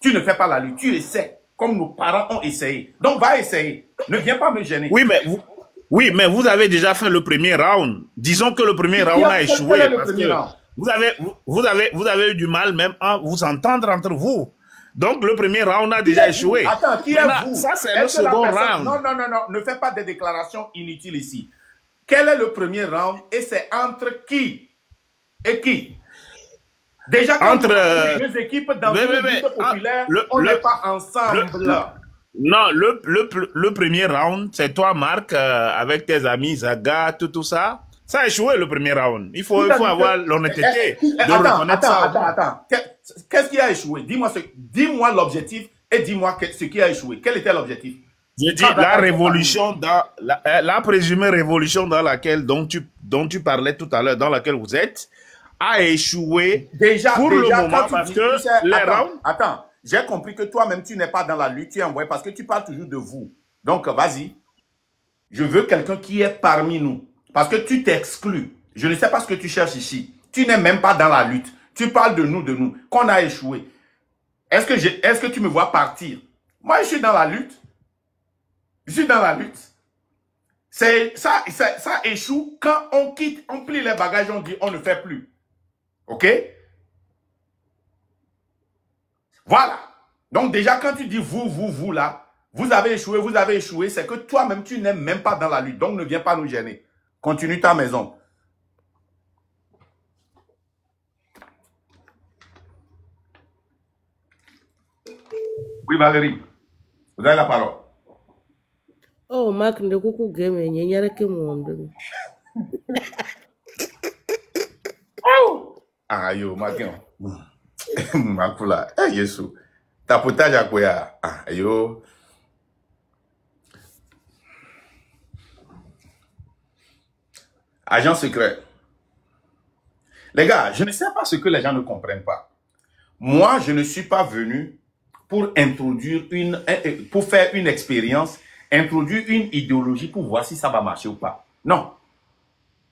tu ne fais pas la lutte, tu essaies. Comme nos parents ont essayé. Donc, va essayer. Ne viens pas me gêner. Oui, mais vous avez déjà fait le premier round. Disons que le premier round a échoué. Parce que vous avez eu du mal même à vous entendre entre vous. Donc, le premier round a déjà échoué. Attends, qui est vous? Ça, c'est le second round. Non. Ne fais pas des déclarations inutiles ici. Quel est le premier round et c'est entre qui et qui? Déjà, quand les deux équipes dans une lutte populaire, on n'est pas ensemble. Non, le premier round, c'est toi, Marc, avec tes amis, Zaga, tout ça. Ça a échoué, le premier round. Il faut avoir l'honnêteté de reconnaître ça. Attends. Qu'est-ce qui a échoué? Dis-moi l'objectif et dis-moi ce qui a échoué. Quel était l'objectif? J'ai dit la révolution, la présumée révolution dont tu parlais tout à l'heure, dans laquelle vous êtes, a échoué pour le moment parce que les rounds... Attends, j'ai compris que toi-même, tu n'es pas dans la lutte, tu es envoyé parce que tu parles toujours de vous. Donc, vas-y. Je veux quelqu'un qui est parmi nous. Parce que tu t'exclus. Je ne sais pas ce que tu cherches ici. Tu n'es même pas dans la lutte. Tu parles de nous, qu'on a échoué. Est-ce que tu me vois partir? Moi, je suis dans la lutte. Je suis dans la lutte. Ça échoue quand on quitte, on plie les bagages, on dit on ne fait plus. OK? Voilà. Donc déjà, quand tu dis vous là, vous avez échoué, c'est que toi-même, tu n'es même pas dans la lutte. Donc ne viens pas nous gêner. Continue ta maison. Oui, Valérie. Vous avez la parole. Oh, Marc, ne coucou game, il n'y a que monde. Ah, yo, Marquin. Makula. Eh, Yesu. Tapotage à quoi? Ah, yo. Agent secret. Les gars, je ne sais pas ce que les gens ne comprennent pas. Moi, je ne suis pas venu pour introduire pour faire une expérience, introduire une idéologie pour voir si ça va marcher ou pas. Non.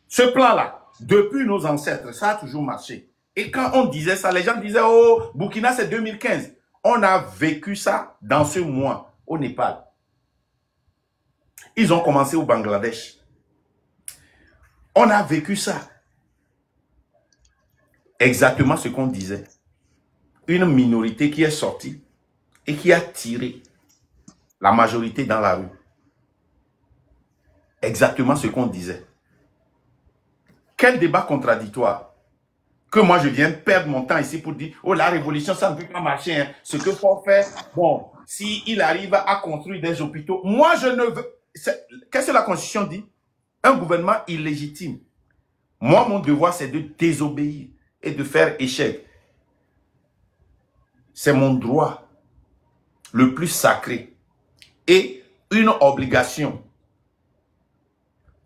Ce plan-là, depuis nos ancêtres, ça a toujours marché. Et quand on disait ça, les gens disaient, oh, Burkina, c'est 2015. On a vécu ça dans ce mois au Népal. Ils ont commencé au Bangladesh. On a vécu ça. Exactement ce qu'on disait. Une minorité qui est sortie et qui a tiré la majorité dans la rue. Exactement ce qu'on disait. Quel débat contradictoire. Que moi, je viens perdre mon temps ici pour dire, oh, la révolution, ça ne peut pas marcher. Hein. Ce que faut faire, bon, s'il arrive à construire des hôpitaux, moi, je ne veux... Qu'est-ce que la Constitution dit? Un gouvernement illégitime. Moi, mon devoir, c'est de désobéir et de faire échec. C'est mon droit le plus sacré et une obligation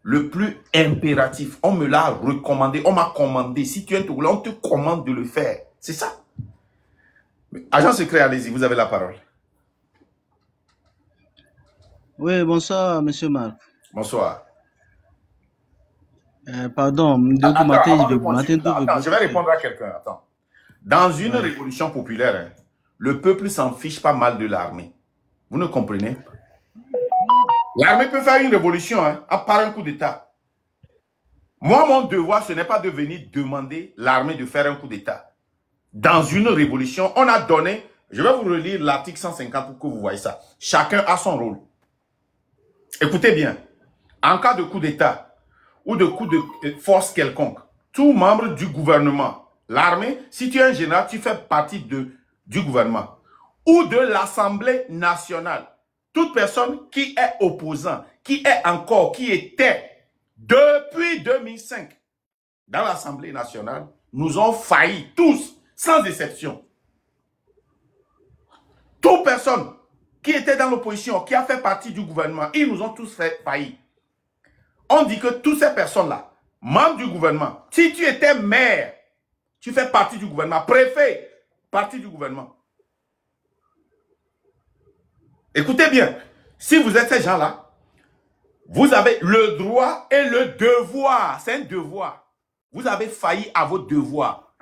le plus impératif. On me l'a recommandé, on m'a commandé. Si tu es un Togolais, on te commande de le faire. C'est ça. Agent secret, allez-y, vous avez la parole. Oui, bonsoir, monsieur Marc. Bonsoir. Pardon, je vais répondre à quelqu'un. Attends. Dans une révolution populaire, hein, le peuple s'en fiche pas mal de l'armée. Vous ne comprenez? L'armée peut faire une révolution hein, par un coup d'État. Moi, mon devoir, ce n'est pas de venir demander l'armée de faire un coup d'État. Dans une révolution, on a donné, je vais vous relire l'article 150 pour que vous voyez ça. Chacun a son rôle. Écoutez bien, en cas de coup d'État ou de coup de force quelconque, tout membre du gouvernement, l'armée, si tu es un général, tu fais partie du gouvernement ou de l'Assemblée nationale. Toute personne qui est opposant, qui était depuis 2005 dans l'Assemblée nationale, nous ont failli, tous, sans exception. Toute personne qui était dans l'opposition, qui a fait partie du gouvernement, ils nous ont tous fait faillir. On dit que toutes ces personnes-là, membres du gouvernement, si tu étais maire, tu fais partie du gouvernement, préfet, partie du gouvernement. Écoutez bien, si vous êtes ces gens-là, vous avez le droit et le devoir. C'est un devoir. Vous avez failli à votre devoir.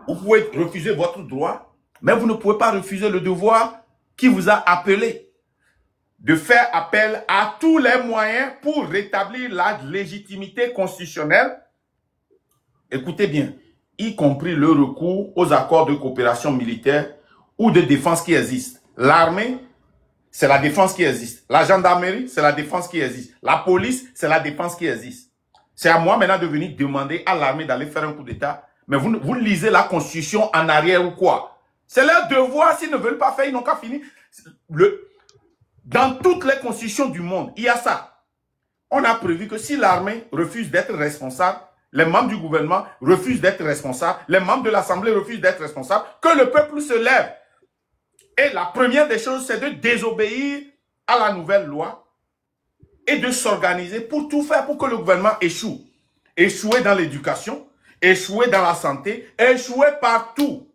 Vous pouvez refuser votre droit, mais vous ne pouvez pas refuser le devoir qui vous a appelé de faire appel à tous les moyens pour rétablir la légitimité constitutionnelle. Écoutez bien, y compris le recours aux accords de coopération militaire ou de défense qui existent. L'armée, c'est la défense qui existe. La gendarmerie, c'est la défense qui existe. La police, c'est la défense qui existe. C'est à moi maintenant de venir demander à l'armée d'aller faire un coup d'État. Mais vous lisez la Constitution en arrière ou quoi? C'est leur devoir. S'ils ne veulent pas faire, ils n'ont qu'à finir. Dans toutes les constitutions du monde, il y a ça. On a prévu que si l'armée refuse d'être responsable, les membres du gouvernement refusent d'être responsables, les membres de l'Assemblée refusent d'être responsables, que le peuple se lève. Et la première des choses, c'est de désobéir à la nouvelle loi et de s'organiser pour tout faire pour que le gouvernement échoue. Échouer dans l'éducation, échouer dans la santé, échouer partout.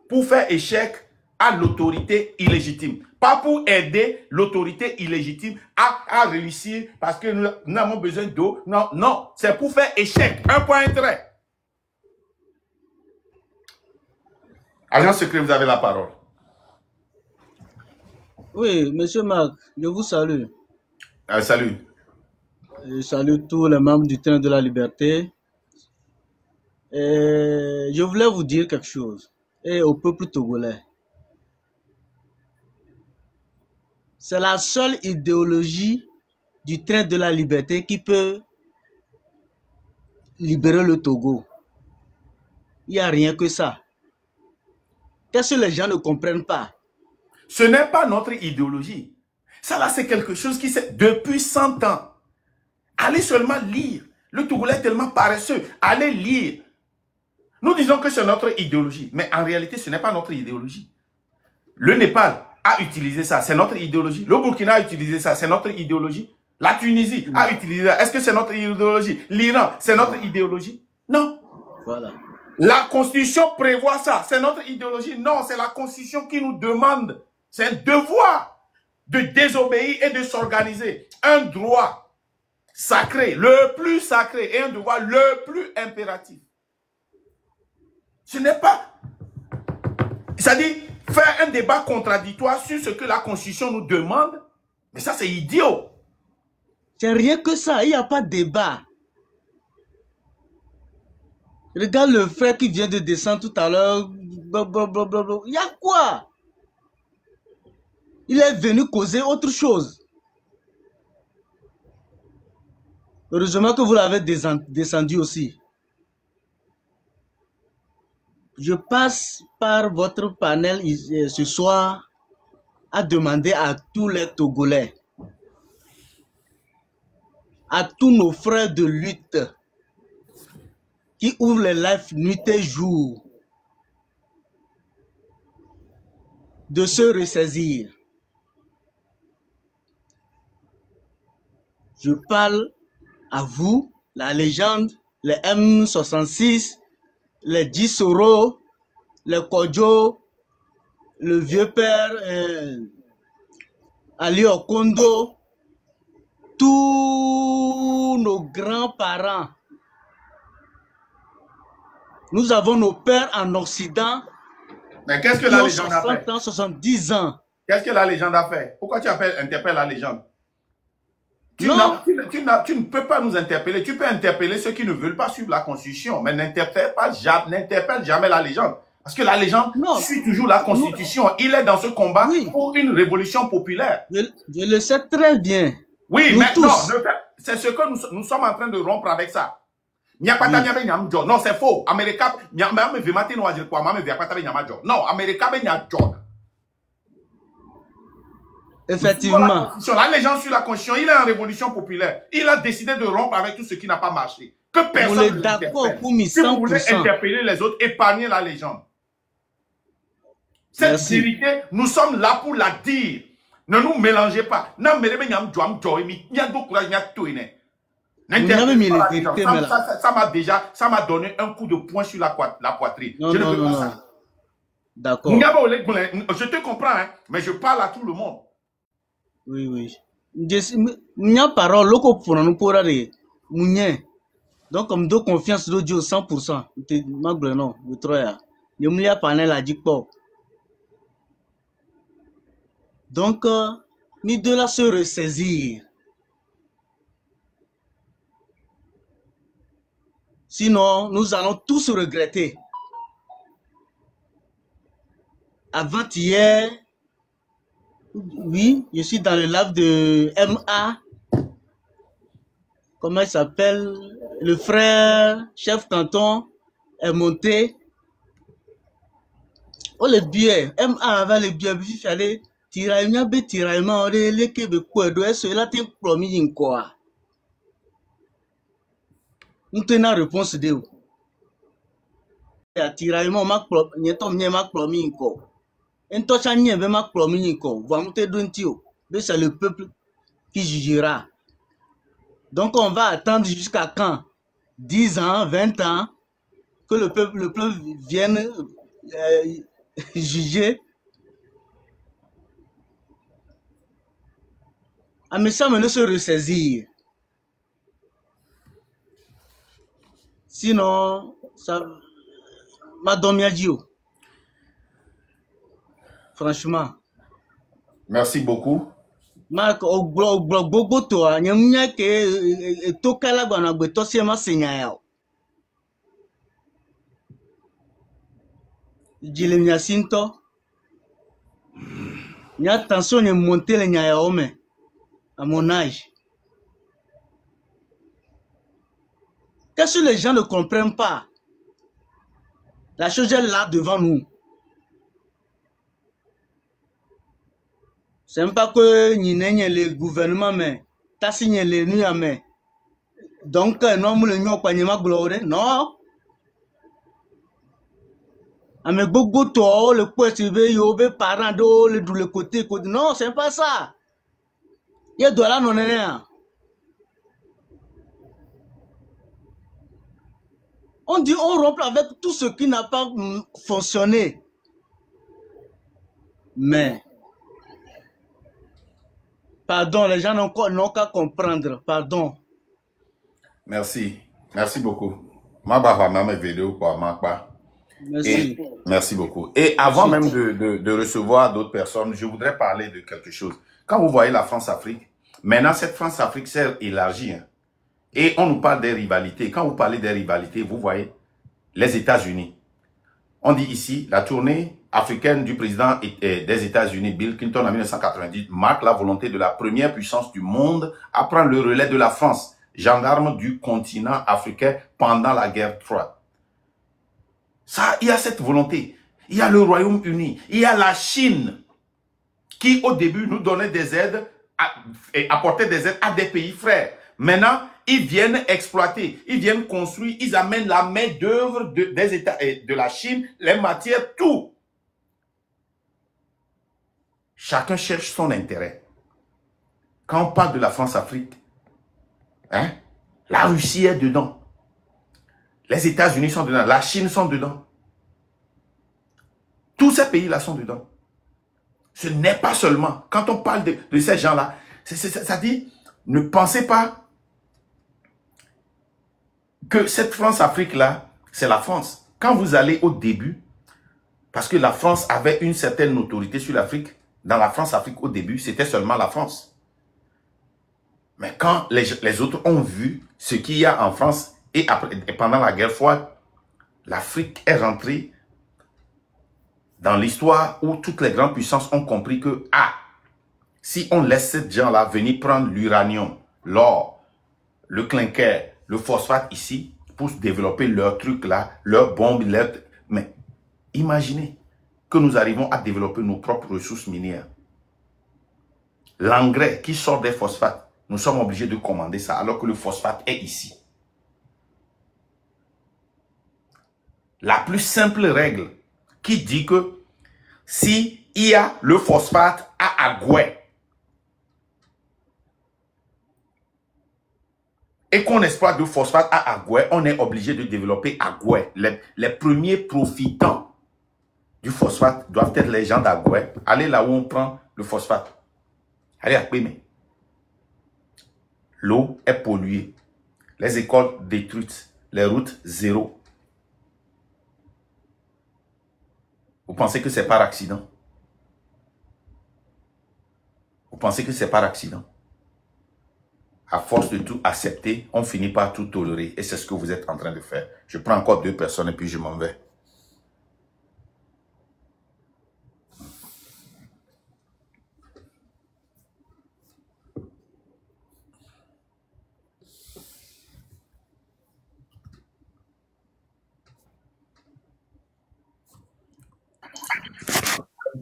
Pour faire échec à l'autorité illégitime. Pas pour aider l'autorité illégitime à réussir parce que nous avons besoin d'eau. Non, non, c'est pour faire échec. Un point trait. Agent secret, vous avez la parole. Oui, monsieur Marc, je vous salue. Salut. Je salue tous les membres du Train de la Liberté. Et je voulais vous dire quelque chose. Et au peuple togolais. C'est la seule idéologie du Train de la Liberté qui peut libérer le Togo. Il n'y a rien que ça. Qu'est-ce que les gens ne comprennent pas? Ce n'est pas notre idéologie. Ça là, c'est quelque chose qui s'est depuis 100 ans. Allez seulement lire. Le Togolais est tellement paresseux. Allez lire. Nous disons que c'est notre idéologie. Mais en réalité, ce n'est pas notre idéologie. Le Népal a utilisé ça. C'est notre idéologie. Le Burkina a utilisé ça. C'est notre idéologie. La Tunisie a utilisé ça. Est-ce que c'est notre idéologie? L'Iran, c'est notre idéologie? Non. Voilà. La Constitution prévoit ça. C'est notre idéologie? Non, c'est la Constitution qui nous demande. C'est un devoir de désobéir et de s'organiser. Un droit sacré, le plus sacré, et un devoir le plus impératif. Ce n'est pas... C'est-à-dire, faire un débat contradictoire sur ce que la Constitution nous demande, mais ça, c'est idiot. C'est rien que ça, il n'y a pas de débat. Regarde le frère qui vient de descendre tout à l'heure. Il y a quoi? Il est venu causer autre chose. Heureusement que vous l'avez descendu aussi. Je passe par votre panel ce soir à demander à tous les Togolais, à tous nos frères de lutte qui ouvrent les lives nuit et jour, de se ressaisir. Je parle à vous, la légende, les M66, les Djisoro, les Kodjo, le vieux père Ali Okondo, tous nos grands-parents. Nous avons nos pères en Occident. Mais qu'est-ce que la légende a fait? 60 ans, 70 ans. Qu'est-ce que la légende a fait? Pourquoi tu interpelles la légende? Tu ne peux pas nous interpeller. Tu peux interpeller ceux qui ne veulent pas suivre la Constitution, mais n'interpelle jamais la légende. Parce que la légende suit toujours la Constitution. Il est dans ce combat pour une révolution populaire. Je le sais très bien. Oui, mais non, c'est ce que nous sommes en train de rompre avec ça. Non, c'est faux. Non, effectivement. Là, les gens sur la Constitution, il est en révolution populaire. Il a décidé de rompre avec tout ce qui n'a pas marché. Que personne ne d'accord l'interpelle. pour mi Si vous voulez 100%. interpeller les autres, épargnez la légende. Cette Merci. vérité, nous sommes là pour la dire. Ne nous mélangez pas. Ça m'a donné un coup de poing sur la poitrine. Non, Je ne non, veux non, pas non. ça. D'accord. Je te comprends, hein, mais je parle à tout le monde. Oui, oui. Mia parole, loko pour nous pour aller. Mounien. Donc, comme de confiance d'audio 100%. Magre, non. Le troya. Le moulia panel a dit pas. Donc, nous devons là se ressaisir. Sinon, nous allons tous regretter. Avant-hier, oui, je suis dans le live de MA. Comment il s'appelle? Le frère, chef canton, est monté. Oh, les billets. MA avait les billets. Il fallait tirer. Il y a des tiraillements. Les Québécois, cela t'est promis quoi? Nous tenons la réponse de vous. Il y a tiraillement. Il y a promis quoi? C'est le peuple qui jugera. Donc on va attendre jusqu'à quand? 10 ans, 20 ans, que le peuple vienne juger. Ah, mais ça me se ressaisir. Sinon, ça m'a donné Dieu. Franchement. Merci beaucoup. Marc, au blog, toi, il y a que tokala bana beto si ma signal. Jile mi asinto. Il y a attention de monter les nya homme à mon âge. Qu'est-ce que les gens ne comprennent pas? La chose est là devant nous. C'est même pas que ni le gouvernement, mais t'as signé les nuits, mais donc non, nous ne pas ma gloire, non. Mais beaucoup toi, le poste veut parents de le côté, non, c'est pas ça. Il y a de là non rien. On dit on rompt avec tout ce qui n'a pas fonctionné, mais pardon, les gens n'ont qu'à comprendre. Pardon. Merci. Merci beaucoup. Merci. Merci beaucoup. Et avant même de recevoir d'autres personnes, je voudrais parler de quelque chose. Quand vous voyez la France-Afrique, maintenant cette France-Afrique s'est élargie. Hein, et on nous parle des rivalités. Quand vous parlez des rivalités, vous voyez les États-Unis. On dit ici, la tournée africaine du président des États-Unis, Bill Clinton, en 1990, marque la volonté de la première puissance du monde à prendre le relais de la France, gendarme du continent africain pendant la guerre froide. Ça, il y a cette volonté. Il y a le Royaume-Uni, il y a la Chine, qui au début nous donnait des aides, et apportait des aides à des pays frères. Maintenant, ils viennent exploiter, ils viennent construire, ils amènent la main-d'œuvre des États et de la Chine, les matières, tout. Chacun cherche son intérêt. Quand on parle de la France-Afrique, hein, la Russie est dedans. Les États-Unis sont dedans, la Chine sont dedans. Tous ces pays-là sont dedans. Ce n'est pas seulement, quand on parle de ces gens-là, ça dit, ne pensez pas que cette France-Afrique-là, c'est la France. Quand vous allez au début, parce que la France avait une certaine autorité sur l'Afrique, dans la France-Afrique au début, c'était seulement la France. Mais quand les autres ont vu ce qu'il y a en France, et pendant la guerre froide, l'Afrique est rentrée dans l'histoire où toutes les grandes puissances ont compris que, si on laisse ces gens-là venir prendre l'uranium, l'or, le clinker, le phosphate ici, pour développer leur truc là, leur bombe, mais imaginez que nous arrivons à développer nos propres ressources minières. L'engrais qui sort des phosphates, nous sommes obligés de commander ça, alors que le phosphate est ici. la plus simple règle qui dit que si il y a le phosphate à Agoué et qu'on exploite du phosphate à Agoué, on est obligé de développer Agoué. Les premiers profitants du phosphate doivent être les gens d'Agoué. Allez là où on prend le phosphate. Allez à Pémé. L'eau est polluée. Les écoles détruites. Les routes zéro. Vous pensez que c'est par accident? Vous pensez que c'est par accident? À force de tout accepter, on finit par tout tolérer. Et c'est ce que vous êtes en train de faire. Je prends encore 2 personnes et puis je m'en vais.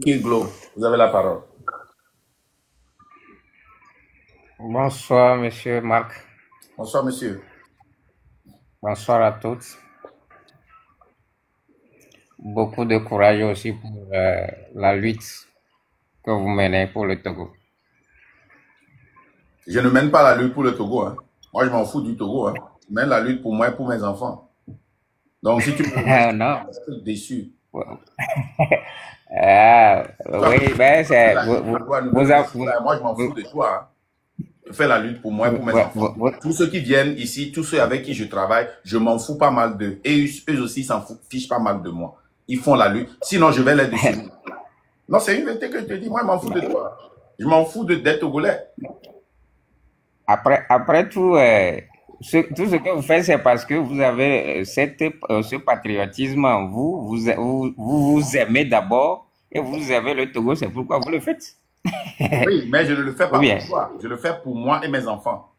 Glo, vous avez la parole. Bonsoir, monsieur Marc. Bonsoir, monsieur. Bonsoir à tous. Beaucoup de courage aussi pour la lutte que vous menez pour le Togo. Je ne mène pas la lutte pour le Togo. Hein. Moi, je m'en fous du Togo. Hein. Je mène la lutte pour moi et pour mes enfants. Donc, si tu me non. je suis déçu. Oui, ben c'est... Moi, je m'en fous de toi. Hein. Je fais la lutte pour moi et pour mes enfants. Tous ceux qui viennent ici, tous ceux avec qui je travaille, je m'en fous pas mal d'eux. Et eux aussi s'en fichent pas mal de moi. Ils font la lutte. Sinon, je vais les dessus. Non, c'est une vérité que je te dis. Moi, je m'en fous de toi. Je m'en fous d'être Togolais. Après tout, tout ce que vous faites, c'est parce que vous avez ce patriotisme en vous. Vous aimez d'abord et vous aimez le Togo. C'est pourquoi vous le faites. Oui, mais je ne le fais pas pour toi. Je le fais pour moi et mes enfants.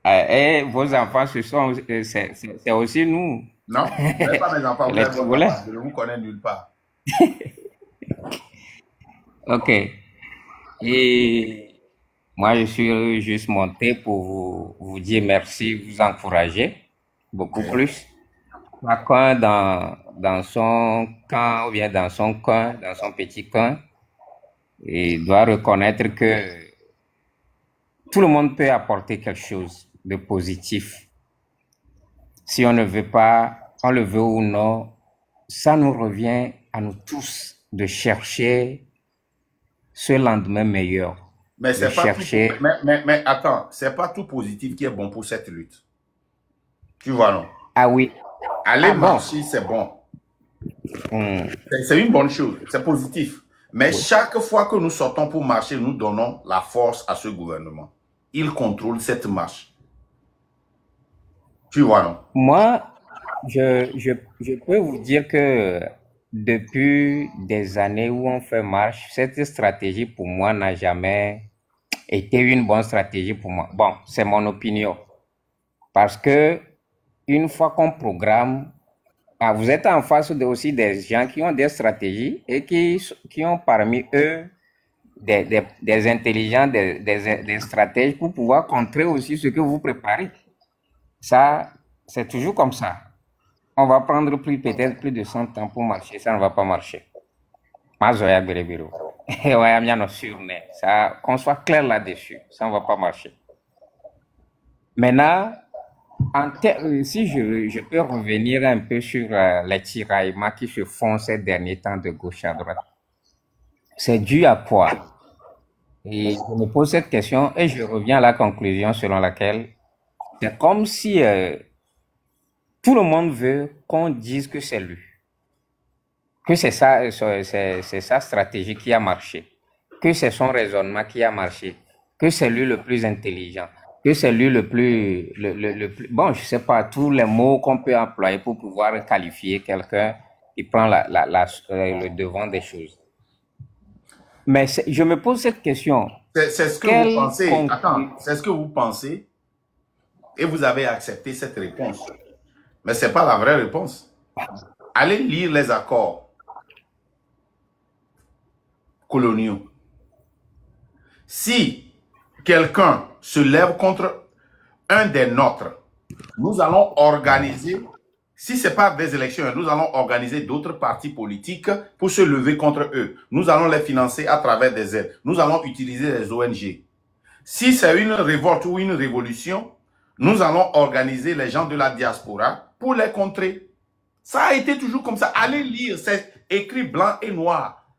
Et vos enfants, c'est aussi nous. Non, ce n'est pas mes enfants. Les Togolais. Je ne vous connais nulle part. Ok. Et moi, je suis juste monté pour vous dire merci, vous encourager beaucoup plus. Chacun dans son camp ou bien dans son coin, dans son petit coin, et doit reconnaître que tout le monde peut apporter quelque chose de positif. Si on ne veut pas, on le veut ou non, ça nous revient à nous tous de chercher ce lendemain meilleur. Mais c'est pas mais attends, c'est pas tout positif qui est bon pour cette lutte. Tu vois, non? Ah oui. Aller marcher, c'est bon. C'est une bonne chose, c'est positif. Mais chaque fois que nous sortons pour marcher, nous donnons la force à ce gouvernement. Il contrôle cette marche. Tu vois, non? Moi, je peux vous dire que depuis des années où on fait marche, cette stratégie pour moi n'a jamais été une bonne stratégie pour moi. Bon, c'est mon opinion. Parce que une fois qu'on programme, vous êtes en face aussi des gens qui ont des stratégies et qui ont parmi eux des intelligents, des stratèges pour pouvoir contrer aussi ce que vous préparez. Ça, c'est toujours comme ça. On va prendre peut-être plus de 100 ans pour marcher, ça ne va pas marcher. Ça, qu'on soit clair là-dessus, ça ne va pas marcher. Maintenant, si je peux revenir un peu sur les tiraillements qui se font ces derniers temps de gauche à droite, c'est dû à quoi? Et je me pose cette question et je reviens à la conclusion selon laquelle c'est comme si tout le monde veut qu'on dise que c'est lui, que c'est sa stratégie qui a marché, que c'est son raisonnement qui a marché, que c'est lui le plus intelligent, que c'est lui le plus... Bon, je sais pas, tous les mots qu'on peut employer pour pouvoir qualifier quelqu'un qui prend le devant des choses. Mais je me pose cette question. C'est ce que vous pensez. Attends, c'est ce que vous pensez et vous avez accepté cette réponse. Mais ce n'est pas la vraie réponse. Allez lire les accords coloniaux. Si quelqu'un se lève contre un des nôtres, nous allons organiser si ce n'est pas des élections, nous allons organiser d'autres partis politiques pour se lever contre eux. Nous allons les financer à travers des aides. Nous allons utiliser les ONG. Si c'est une révolte ou une révolution, nous allons organiser les gens de la diaspora pour les contrer. Ça a été toujours comme ça. Allez lire, c'est écrit blanc et noir.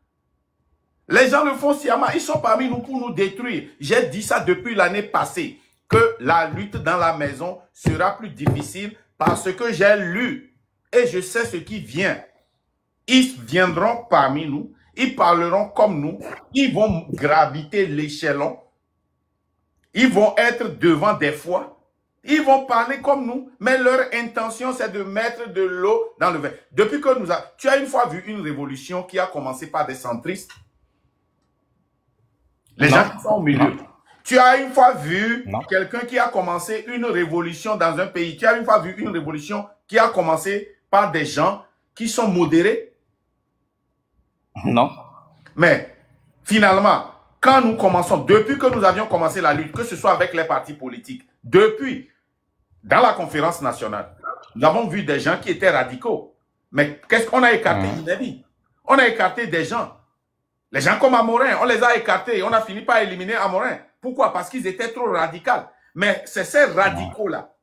Les gens le font sciemment. Ils sont parmi nous pour nous détruire. J'ai dit ça depuis l'année passée, que la lutte dans la maison sera plus difficile parce que j'ai lu et je sais ce qui vient. Ils viendront parmi nous, ils parleront comme nous, ils vont graviter l'échelon, ils vont être devant des fois, ils vont parler comme nous, mais leur intention c'est de mettre de l'eau dans le vin. Depuis que tu as une fois vu une révolution qui a commencé par des centristes? Les gens qui sont au milieu. Non. Tu as une fois vu quelqu'un qui a commencé une révolution dans un pays? Tu as une fois vu une révolution qui a commencé par des gens qui sont modérés? Non. Mais finalement, quand nous commençons, depuis que nous avions commencé la lutte, que ce soit avec les partis politiques, depuis, dans la conférence nationale, nous avons vu des gens qui étaient radicaux. Mais qu'est-ce qu'on a écarté? On a écarté des gens. Les gens comme Amorin, on les a écartés et on a fini par éliminer Amorin. Pourquoi? Parce qu'ils étaient trop radicaux. Mais c'est ces radicaux-là.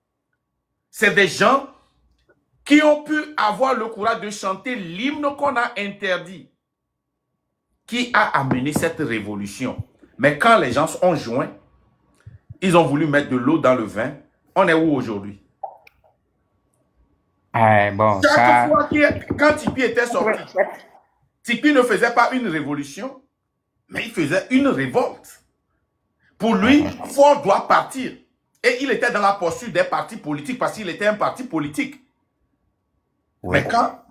C'est des gens qui ont pu avoir le courage de chanter l'hymne qu'on a interdit, qui a amené cette révolution. Mais quand les gens ont joint, ils ont voulu mettre de l'eau dans le vin. On est où aujourd'hui? Bon, Chaque fois quand Tipeee était sorti, Tipeee ne faisait pas une révolution, mais il faisait une révolte. Pour lui, Ford doit partir. Et il était dans la posture des partis politiques parce qu'il était un parti politique. Mais quand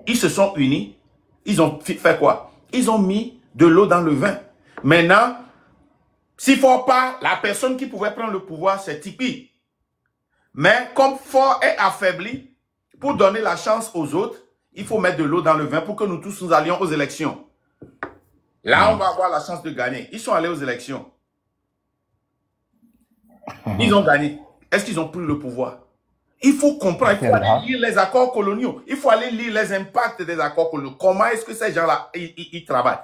ils se sont unis, ils ont fait quoi? Ils ont mis de l'eau dans le vin. Maintenant, s'il Ford part, la personne qui pouvait prendre le pouvoir, c'est Tipeee. Mais comme Ford est affaibli, pour donner la chance aux autres, il faut mettre de l'eau dans le vin pour que nous tous nous allions aux élections. Là, on va avoir la chance de gagner. Ils sont allés aux élections. Ils ont gagné. Est-ce qu'ils ont pris le pouvoir? Il faut comprendre, il faut aller lire les accords coloniaux. Il faut aller lire les impacts des accords coloniaux. Comment est-ce que ces gens-là, ils travaillent?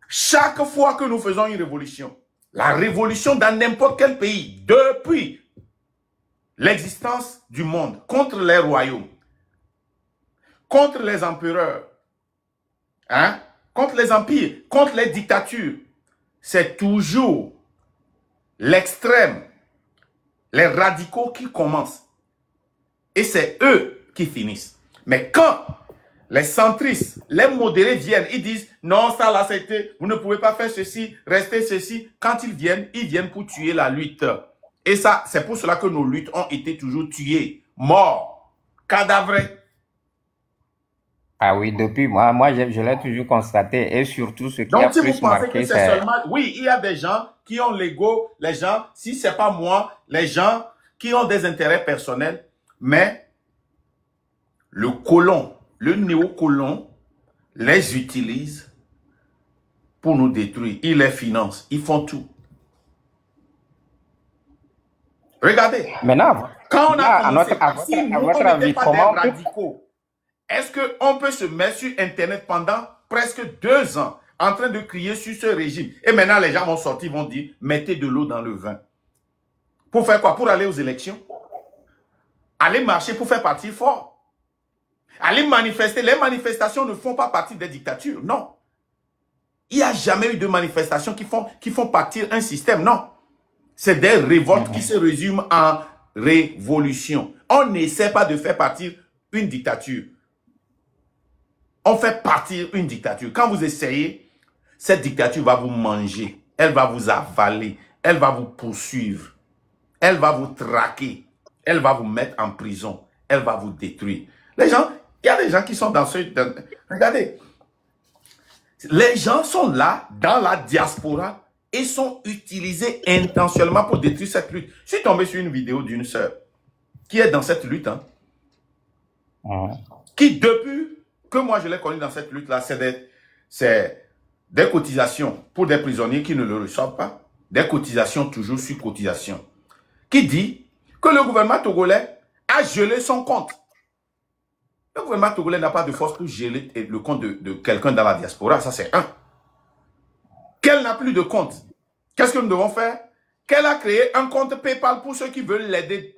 Chaque fois que nous faisons une révolution, la révolution dans n'importe quel pays, depuis l'existence du monde, contre les royaumes, contre les empereurs, contre les empires, contre les dictatures, c'est toujours l'extrême, les radicaux qui commencent. Et c'est eux qui finissent. Mais quand les centristes, les modérés viennent, ils disent, non, ça là, c'était, vous ne pouvez pas faire ceci, restez ceci. Quand ils viennent pour tuer la lutte. Et ça, c'est pour cela que nos luttes ont été toujours tuées, morts, cadavrées. Ah oui, depuis moi je l'ai toujours constaté et surtout ce qui donc, a si plus vous pensez marqué, que c'est seulement... Oui, il y a des gens qui ont l'ego, les gens, si c'est pas moi, les gens qui ont des intérêts personnels, mais le colon, le néocolon, les utilise pour nous détruire. Ils les financent, ils font tout. Regardez. Maintenant, quand on a à votre avis, comment radicaux, est-ce qu'on peut se mettre sur Internet pendant presque 2 ans en train de crier sur ce régime? Et maintenant, les gens vont sortir, vont dire, mettez de l'eau dans le vin. Pour faire quoi? Pour aller aux élections? Aller marcher pour faire partie fort? Aller manifester? Les manifestations ne font pas partie des dictatures, non. Il n'y a jamais eu de manifestations qui font partir un système, non. C'est des révoltes qui se résument en révolution. On n'essaie pas de faire partir une dictature. On fait partir une dictature. Quand vous essayez, cette dictature va vous manger. Elle va vous avaler. Elle va vous poursuivre. Elle va vous traquer. Elle va vous mettre en prison. Elle va vous détruire. Les gens, il y a des gens qui sont dans ce... regardez. Les gens sont là, dans la diaspora, et sont utilisés intentionnellement pour détruire cette lutte. Je suis tombé sur une vidéo d'une sœur qui est dans cette lutte. Qui, depuis que moi je l'ai connue dans cette lutte-là, c'est des cotisations pour des prisonniers qui ne le reçoivent pas. Des cotisations toujours sur cotisation. Qui dit que le gouvernement togolais a gelé son compte. Le gouvernement togolais n'a pas de force pour geler le compte de quelqu'un dans la diaspora. Ça, c'est un. Qu'elle n'a plus de compte. Qu'est-ce que nous devons faire? Qu'elle a créé un compte PayPal pour ceux qui veulent l'aider.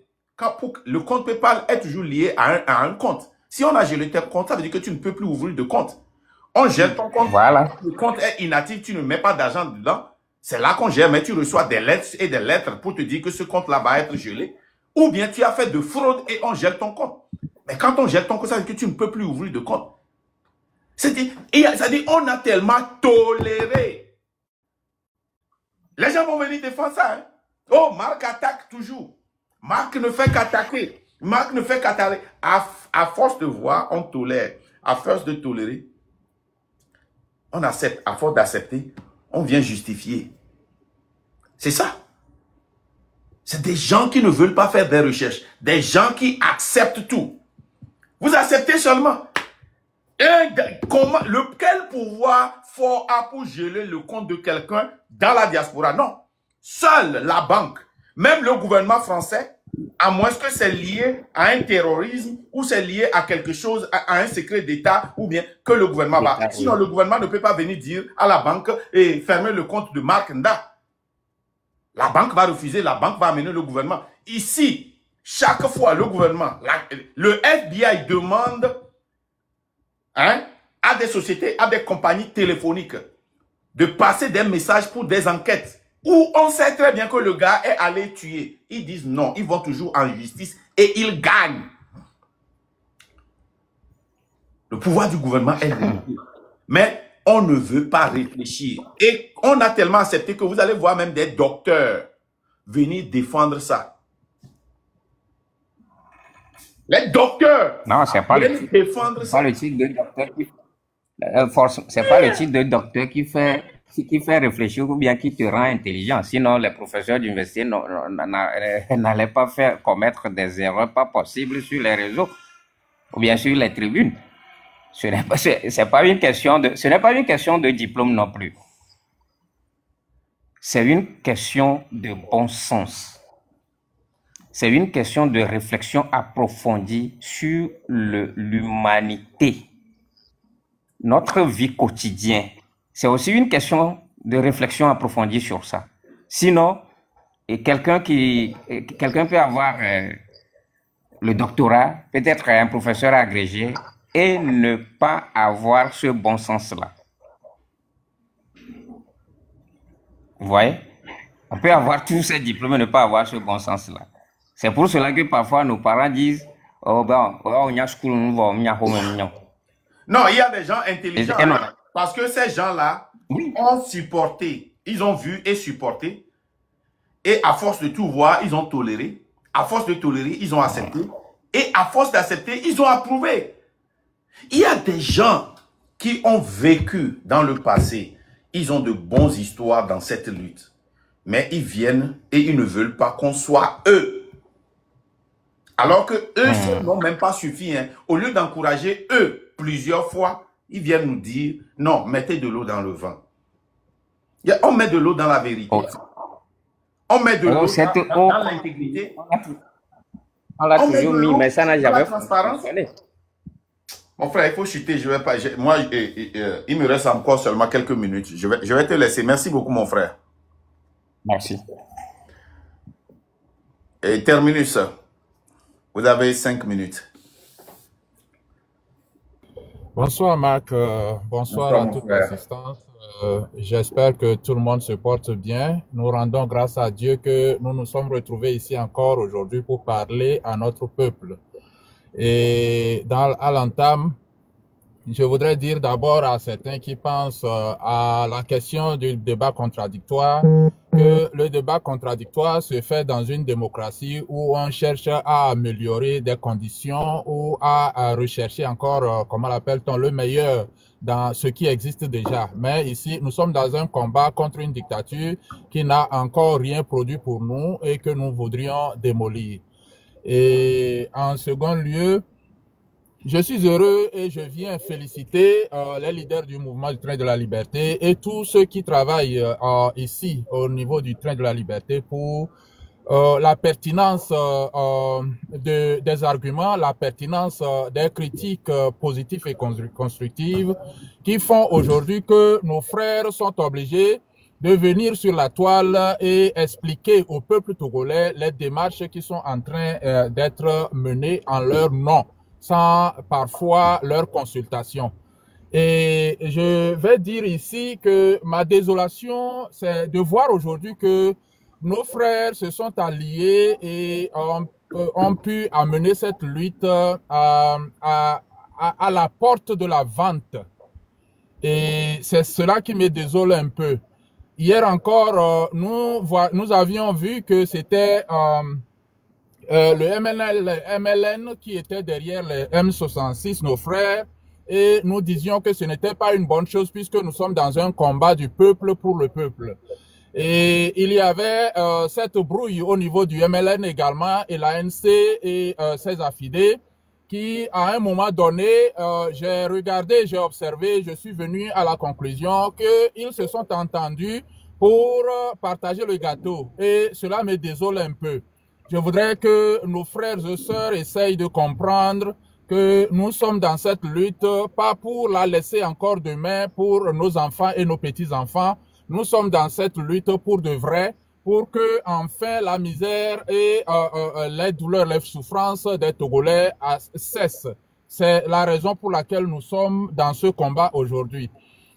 Le compte PayPal est toujours lié à un compte. Si on a gelé ton compte, ça veut dire que tu ne peux plus ouvrir de compte. On gèle ton compte. Voilà. Le compte est inactif, tu ne mets pas d'argent dedans. C'est là qu'on gère, mais tu reçois des lettres et des lettres pour te dire que ce compte-là va être gelé. Ou bien tu as fait de fraude et on gèle ton compte. Mais quand on gèle ton compte, ça veut dire que tu ne peux plus ouvrir de compte. C'est-à-dire, on a tellement toléré. Les gens vont venir défendre ça. Hein? Oh, Marc attaque toujours. Marc ne fait qu'attaquer. Marc ne fait qu'attaquer. À force de voir, on tolère. À force de tolérer, on accepte. À force d'accepter, on vient justifier. C'est ça. C'est des gens qui ne veulent pas faire des recherches. Des gens qui acceptent tout. Vous acceptez seulement. Quel pouvoir fort a pour geler le compte de quelqu'un dans la diaspora? Non. Seule la banque, même le gouvernement français, à moins que c'est lié à un terrorisme ou c'est lié à quelque chose, à un secret d'État ou bien que le gouvernement va. Sinon, le gouvernement ne peut pas venir dire à la banque et fermer le compte de Marc Nda. La banque va refuser, la banque va amener le gouvernement. Ici, chaque fois, le gouvernement, le FBI demande à des sociétés, à des compagnies téléphoniques de passer des messages pour des enquêtes où on sait très bien que le gars est allé tuer. Ils disent non, ils vont toujours en justice et ils gagnent. Le pouvoir du gouvernement est limité. Mais on ne veut pas réfléchir. Et on a tellement accepté que vous allez voir même des docteurs venir défendre ça. Les docteurs. Non, c'est pas le type de docteur qui c'est pas le type de docteur qui fait réfléchir ou bien qui te rend intelligent. Sinon, les professeurs d'université n'allaient pas commettre des erreurs pas possibles sur les réseaux ou bien sur les tribunes. Ce n'est pas une question de diplôme non plus. C'est une question de bon sens. C'est une question de réflexion approfondie sur l'humanité. Notre vie quotidienne, c'est aussi une question de réflexion approfondie sur ça. Sinon, quelqu'un peut avoir le doctorat, peut-être un professeur agrégé, et ne pas avoir ce bon sens-là. Vous voyez? On peut avoir tous ces diplômes et ne pas avoir ce bon sens-là. C'est pour cela que parfois nos parents disent « Oh ben, on y a school, on y a home, non, il y a des gens intelligents. Parce que ces gens-là ont supporté. Ils ont vu et supporté. Et à force de tout voir, ils ont toléré. À force de tolérer, ils ont accepté. Et à force d'accepter, ils ont approuvé. Il y a des gens qui ont vécu dans le passé. Ils ont de bonnes histoires dans cette lutte. Mais ils viennent et ils ne veulent pas qu'on soit eux. Alors que eux n'ont même pas suffi. Hein. Au lieu d'encourager eux plusieurs fois, ils viennent nous dire non, mettez de l'eau dans le vin. On met de l'eau dans la vérité. On met de l'eau dans l'intégrité. On l'a toujours mis, mais ça n'a jamais fonctionné. Mon frère, il faut chuter. Je vais pas. Moi, il me reste encore seulement quelques minutes. Je vais te laisser. Merci beaucoup, mon frère. Merci. Et Terminus, vous avez 5 minutes. Bonsoir Marc, bonsoir à toute l'assistance. J'espère que tout le monde se porte bien. Nous rendons grâce à Dieu que nous nous sommes retrouvés ici encore aujourd'hui pour parler à notre peuple. Et à l'entame, je voudrais dire d'abord à certains qui pensent à la question du débat contradictoire que le débat contradictoire se fait dans une démocratie où on cherche à améliorer des conditions ou à rechercher encore, comment l'appelle-t-on, le meilleur dans ce qui existe déjà. Mais ici, nous sommes dans un combat contre une dictature qui n'a encore rien produit pour nous et que nous voudrions démolir. Et en second lieu, je suis heureux et je viens féliciter les leaders du mouvement du Train de la Liberté et tous ceux qui travaillent ici au niveau du Train de la Liberté pour la pertinence des arguments, la pertinence des critiques positives et constructives qui font aujourd'hui que nos frères sont obligés de venir sur la toile et expliquer au peuple togolais les démarches qui sont en train d'être menées en leur nom, sans parfois leur consultation. Et je vais dire ici que ma désolation, c'est de voir aujourd'hui que nos frères se sont alliés et ont pu amener cette lutte à la porte de la vente. Et c'est cela qui me désole un peu. Hier encore, nous avions vu que c'était le MLN qui était derrière les M66, nos frères, et nous disions que ce n'était pas une bonne chose puisque nous sommes dans un combat du peuple pour le peuple. Et il y avait cette brouille au niveau du MLN également et l'ANC et ses affidés qui, à un moment donné, j'ai regardé, j'ai observé, je suis venu à la conclusion qu'ils se sont entendus pour partager le gâteau. Et cela me désole un peu. Je voudrais que nos frères et sœurs essayent de comprendre que nous sommes dans cette lutte, pas pour la laisser encore demain pour nos enfants et nos petits-enfants. Nous sommes dans cette lutte pour de vrai, pour que enfin la misère et les douleurs, les souffrances des Togolais cessent. C'est la raison pour laquelle nous sommes dans ce combat aujourd'hui.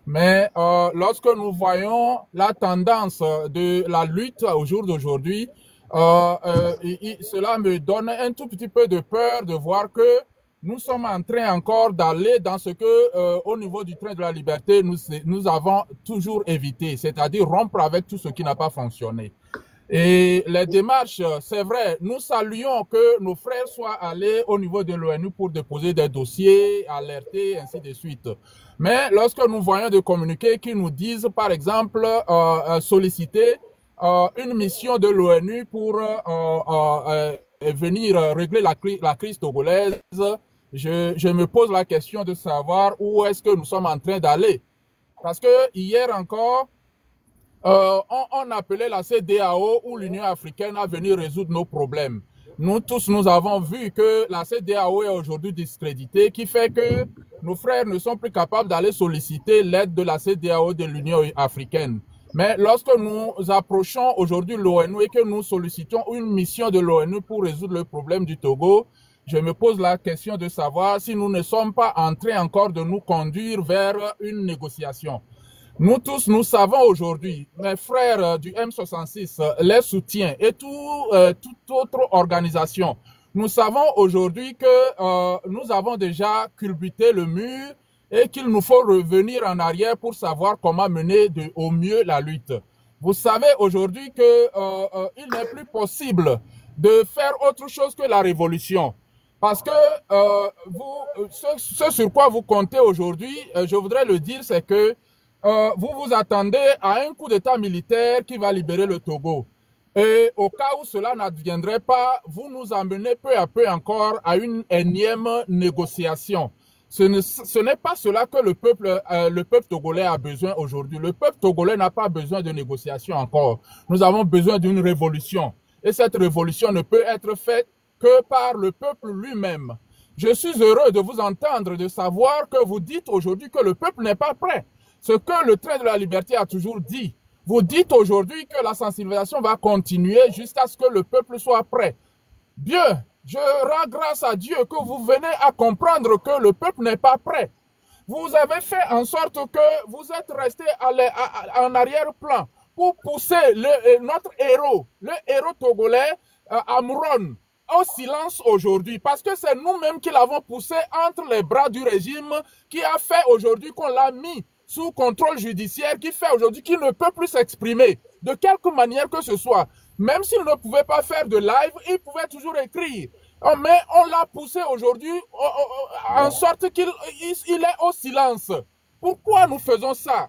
Mais lorsque nous voyons la tendance de la lutte au jour d'aujourd'hui, cela me donne un tout petit peu de peur de voir que nous sommes en train encore d'aller dans ce que, au niveau du train de la liberté, nous avons toujours évité, c'est-à-dire rompre avec tout ce qui n'a pas fonctionné. Et les démarches, c'est vrai, nous saluons que nos frères soient allés au niveau de l'ONU pour déposer des dossiers, alerter, ainsi de suite. Mais lorsque nous voyons des communiqués qui nous disent, par exemple, solliciter une mission de l'ONU pour venir régler la crise togolaise, je me pose la question de savoir où est-ce que nous sommes en train d'aller. Parce que hier encore, on appelait la CEDEAO ou l'Union africaine à venir résoudre nos problèmes. Nous tous, nous avons vu que la CEDEAO est aujourd'hui discréditée, qui fait que nos frères ne sont plus capables d'aller solliciter l'aide de la CEDEAO de l'Union africaine. Mais lorsque nous approchons aujourd'hui l'ONU et que nous sollicitons une mission de l'ONU pour résoudre le problème du Togo, je me pose la question de savoir si nous ne sommes pas en train encore de nous conduire vers une négociation. Nous tous, nous savons aujourd'hui, mes frères du M66, les soutiens et toute autre organisation, nous savons aujourd'hui que nous avons déjà culbuté le mur et qu'il nous faut revenir en arrière pour savoir comment mener au mieux la lutte. Vous savez aujourd'hui qu'il n'est plus possible de faire autre chose que la révolution. Parce que ce sur quoi vous comptez aujourd'hui, je voudrais le dire, c'est que vous vous attendez à un coup d'État militaire qui va libérer le Togo. Et au cas où cela n'adviendrait pas, vous nous emmenez peu à peu encore à une énième négociation. Ce n'est pas cela que le peuple togolais a besoin aujourd'hui. Le peuple togolais n'a pas besoin de négociation encore. Nous avons besoin d'une révolution. Et cette révolution ne peut être faite que par le peuple lui-même. Je suis heureux de vous entendre, de savoir que vous dites aujourd'hui que le peuple n'est pas prêt. Ce que le train de la liberté a toujours dit. Vous dites aujourd'hui que la sensibilisation va continuer jusqu'à ce que le peuple soit prêt. Bien, je rends grâce à Dieu que vous venez à comprendre que le peuple n'est pas prêt. Vous avez fait en sorte que vous êtes resté en arrière-plan pour pousser notre héros, le héros togolais, Amron, au silence aujourd'hui, parce que c'est nous-mêmes qui l'avons poussé entre les bras du régime qui a fait aujourd'hui qu'on l'a mis sous contrôle judiciaire, qui fait aujourd'hui qu'il ne peut plus s'exprimer de quelque manière que ce soit. Même s'il ne pouvait pas faire de live, il pouvait toujours écrire. Mais on l'a poussé aujourd'hui en sorte qu'il est au silence. Pourquoi nous faisons ça?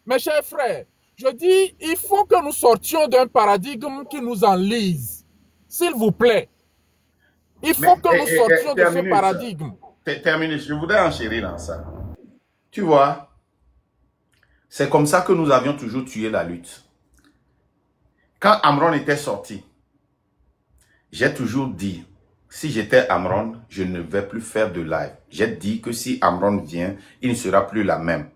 Mes chers frères, je dis, il faut que nous sortions d'un paradigme qui nous enlise. S'il vous plaît. Il faut que nous sortions de ce paradigme. Terminus, je voudrais enchérir dans ça. Tu vois, c'est comme ça que nous avions toujours tué la lutte. Quand Amron était sorti, j'ai toujours dit, si j'étais Amron, je ne vais plus faire de live. J'ai dit que si Amron vient, il ne sera plus la même.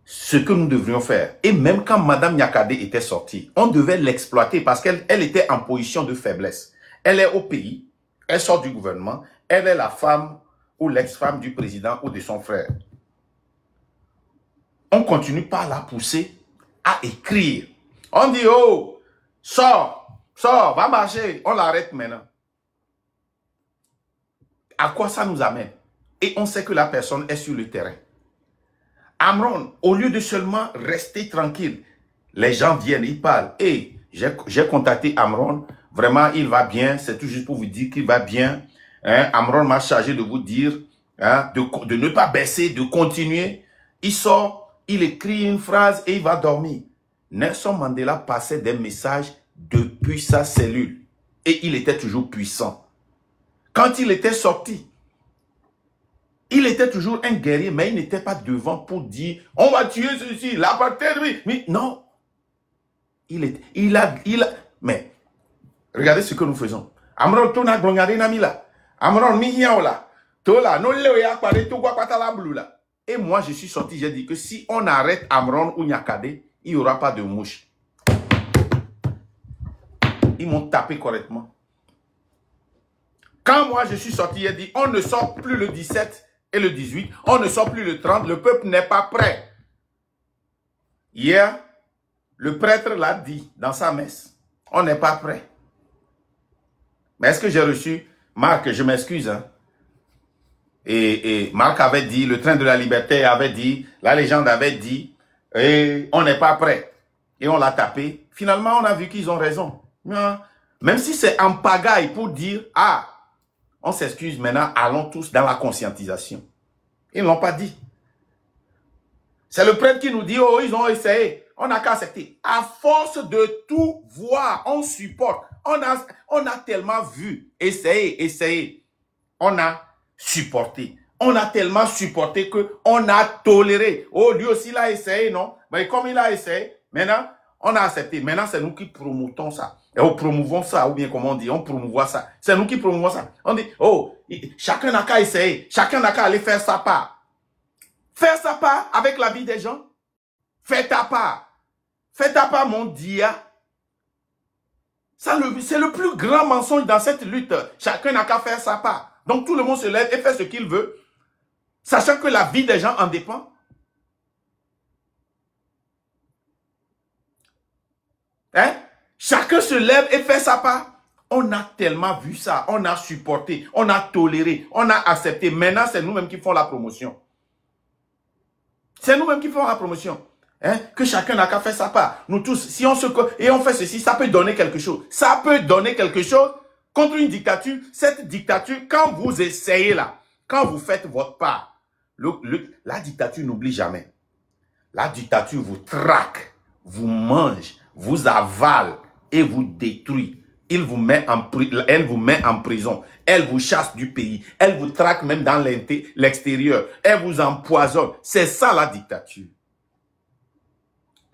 Ce que nous devrions faire, et même quand Madame Nyakade était sortie, on devait l'exploiter parce qu'elle était en position de faiblesse. Elle est au pays, elle sort du gouvernement, elle est la femme ou l'ex-femme du président ou de son frère. On continue par la pousser à écrire. On dit, oh, sors, va marcher, on l'arrête maintenant. À quoi ça nous amène? Et on sait que la personne est sur le terrain. Amron, au lieu de seulement rester tranquille, les gens viennent, ils parlent. Et j'ai contacté Amron, vraiment il va bien, c'est tout juste pour vous dire qu'il va bien. Hein? Amron m'a chargé de vous dire hein, de ne pas baisser, de continuer. Il sort, il écrit une phrase et il va dormir. Nelson Mandela passait des messages depuis sa cellule et il était toujours puissant. Quand il était sorti, il était toujours un guerrier, mais il n'était pas devant pour dire « On va tuer ceci, l'apartheid, oui. » Mais non. Mais, regardez ce que nous faisons. Amron, tona glongare namila. Amron, mihiaola. Tola, no leo ya kware, to gwa kwatala blula. Et moi, je suis sorti, j'ai dit que si on arrête Amron ou Nyakade, il n'y aura pas de mouche. Ils m'ont tapé correctement. Quand moi, je suis sorti, j'ai dit, on ne sort plus le 17 et le 18, on ne sort plus le 30, le peuple n'est pas prêt. Hier, le prêtre l'a dit dans sa messe, on n'est pas prêt. Mais est-ce que j'ai reçu, Marc, je m'excuse, hein? Et Marc avait dit, le train de la liberté avait dit, la légende avait dit, et on n'est pas prêt. Et on l'a tapé. Finalement, on a vu qu'ils ont raison. Même si c'est en pagaille pour dire, ah, on s'excuse maintenant, allons tous dans la conscientisation. Ils ne l'ont pas dit. C'est le prêtre qui nous dit, oh, ils ont essayé. On n'a qu'à accepter. À force de tout voir, on supporte. On a tellement vu, essayer. On a supporté. On a tellement supporté qu'on a toléré. Oh, lui aussi, il a essayé, non? Mais comme il a essayé, maintenant, on a accepté. Maintenant, c'est nous qui promoutons ça. Et on promouvons ça, ou bien comment on dit, on promouvoit ça. C'est nous qui promouvons ça. On dit, oh, chacun n'a qu'à essayer. Chacun n'a qu'à aller faire sa part. Faire sa part avec la vie des gens. Fais ta part. Fais ta part, mon dia. C'est le plus grand mensonge dans cette lutte. Chacun n'a qu'à faire sa part. Donc tout le monde se lève et fait ce qu'il veut, sachant que la vie des gens en dépend. Hein? Chacun se lève et fait sa part. On a tellement vu ça, on a supporté, on a toléré, on a accepté. Maintenant, c'est nous-mêmes qui font la promotion. C'est nous-mêmes qui font la promotion. Hein? Que chacun n'a qu'à faire sa part. Nous tous, si on et on fait ceci, ça peut donner quelque chose. Ça peut donner quelque chose contre une dictature. Cette dictature, quand vous essayez là, quand vous faites votre part, la dictature n'oublie jamais. La dictature vous traque, vous mange, vous avale et vous détruit. Elle vous met en prison. Elle vous chasse du pays. Elle vous traque même dans l'extérieur. Elle vous empoisonne. C'est ça la dictature.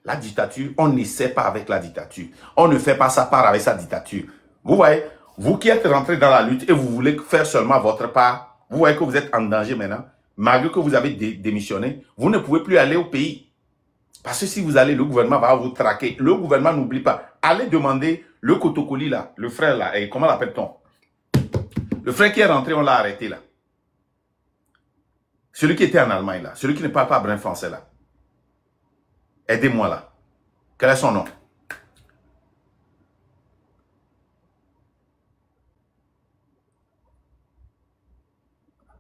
La dictature, on n'essaie pas avec la dictature. On ne fait pas sa part avec sa dictature. Vous voyez, vous qui êtes rentré dans la lutte et vous voulez faire seulement votre part, vous voyez que vous êtes en danger maintenant. Malgré que vous avez démissionné, vous ne pouvez plus aller au pays. Parce que si vous allez, le gouvernement va vous traquer. Le gouvernement n'oublie pas. Allez demander le Kotokoli là, le frère là, et comment l'appelle-t-on? Le frère qui est rentré, on l'a arrêté là. Celui qui était en Allemagne là, celui qui ne parle pas bien français là. Aidez-moi là. Quel est son nom?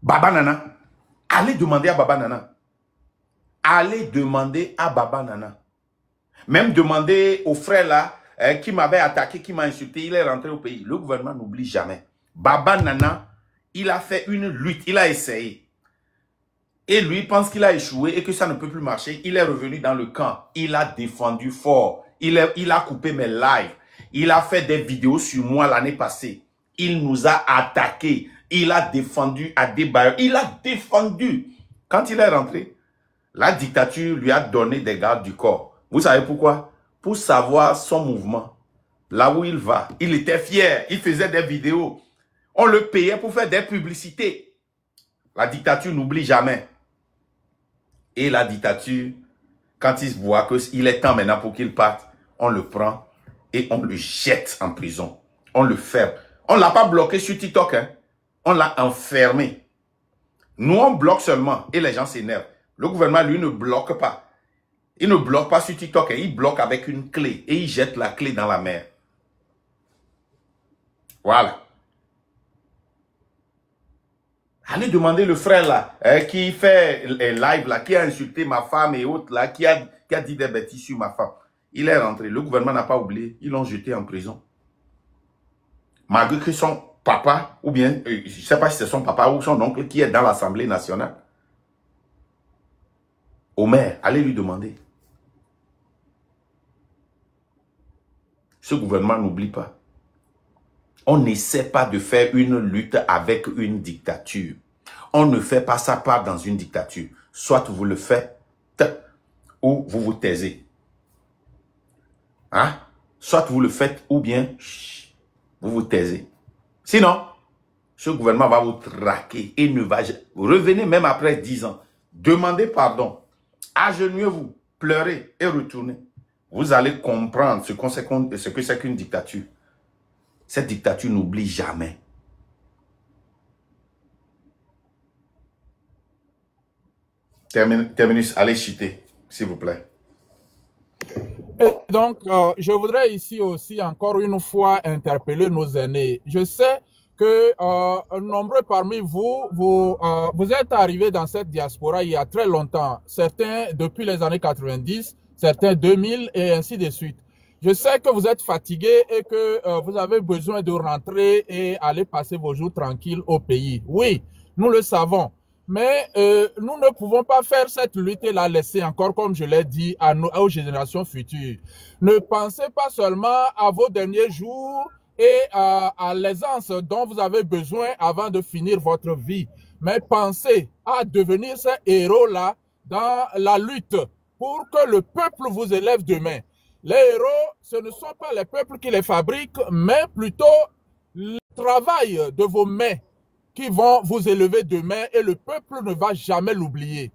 Baba Nana. Allez demander à Baba Nana. Allez demander à Baba Nana. Même demander au frère là, qui m'avait attaqué, qui m'a insulté, il est rentré au pays. Le gouvernement n'oublie jamais. Baba Nana, il a fait une lutte, il a essayé. Et lui pense qu'il a échoué et que ça ne peut plus marcher. Il est revenu dans le camp. Il a défendu fort. Il a coupé mes lives. Il a fait des vidéos sur moi l'année passée. Il nous a attaqués. Il a défendu à Adebayo. Il a défendu. Quand il est rentré, la dictature lui a donné des gardes du corps. Vous savez pourquoi? Pour savoir son mouvement. là où il va. Il était fier, il faisait des vidéos. On le payait pour faire des publicités. La dictature n'oublie jamais. Et la dictature, quand il voit qu'il est temps maintenant pour qu'il parte, on le prend et on le jette en prison. On le ferme. On ne l'a pas bloqué sur TikTok, hein. On l'a enfermé. Nous, on bloque seulement et les gens s'énervent. Le gouvernement, lui, ne bloque pas. Il ne bloque pas sur TikTok, hein. Il bloque avec une clé et il jette la clé dans la mer. Voilà. Allez demander le frère là, qui fait les live là, qui a insulté ma femme et autres là, qui a dit des bêtises sur ma femme. Il est rentré, le gouvernement n'a pas oublié, ils l'ont jeté en prison. Malgré que son papa, ou bien, je ne sais pas si c'est son papa ou son oncle qui est dans l'Assemblée nationale. Omer, allez lui demander. Ce gouvernement n'oublie pas. On n'essaie pas de faire une lutte avec une dictature. On ne fait pas ça part dans une dictature. Soit vous le faites ou vous vous taisez. Hein? Soit vous le faites ou bien vous vous taisez. Sinon, ce gouvernement va vous traquer et ne va... Revenez même après 10 ans. Demandez pardon. Agenouillez-vous, pleurez et retournez. Vous allez comprendre ce que c'est qu'une dictature. Cette dictature n'oublie jamais. Terminus, allez chuter, s'il vous plaît. Et donc, je voudrais ici aussi encore une fois interpeller nos aînés. Je sais que nombreux parmi vous êtes arrivés dans cette diaspora il y a très longtemps. Certains depuis les années 90, certains 2000 et ainsi de suite. Je sais que vous êtes fatigués et que vous avez besoin de rentrer et aller passer vos jours tranquilles au pays. Oui, nous le savons. Mais nous ne pouvons pas faire cette lutte et la laisser encore, comme je l'ai dit, aux générations futures. Ne pensez pas seulement à vos derniers jours et à l'aisance dont vous avez besoin avant de finir votre vie. Mais pensez à devenir ces héros-là dans la lutte pour que le peuple vous élève demain. Les héros, ce ne sont pas les peuples qui les fabriquent, mais plutôt le travail de vos mains qui vont vous élever demain et le peuple ne va jamais l'oublier.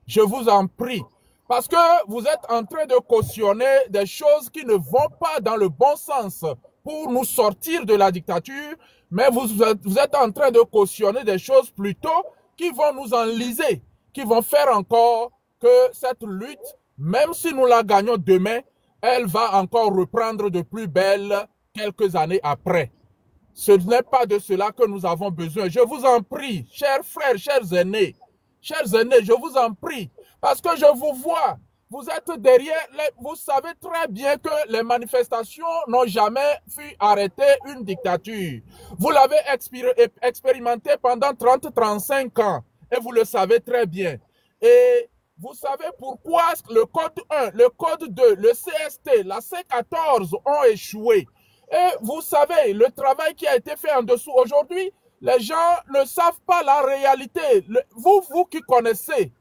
Je vous en prie, parce que vous êtes en train de cautionner des choses qui ne vont pas dans le bon sens pour nous sortir de la dictature, mais vous êtes en train de cautionner des choses plutôt qui vont nous enliser, qui vont faire encore que cette lutte, même si nous la gagnons demain, elle va encore reprendre de plus belle quelques années après. Ce n'est pas de cela que nous avons besoin. Je vous en prie, chers frères, chers aînés, je vous en prie, parce que je vous vois, vous êtes derrière, vous savez très bien que les manifestations n'ont jamais pu arrêter une dictature. Vous l'avez expérimenté pendant 30-35 ans, et vous le savez très bien. Et vous savez pourquoi le code 1, le code 2, le CST, la C14 ont échoué. Et vous savez, le travail qui a été fait en dessous aujourd'hui, les gens ne savent pas la réalité. Vous qui connaissez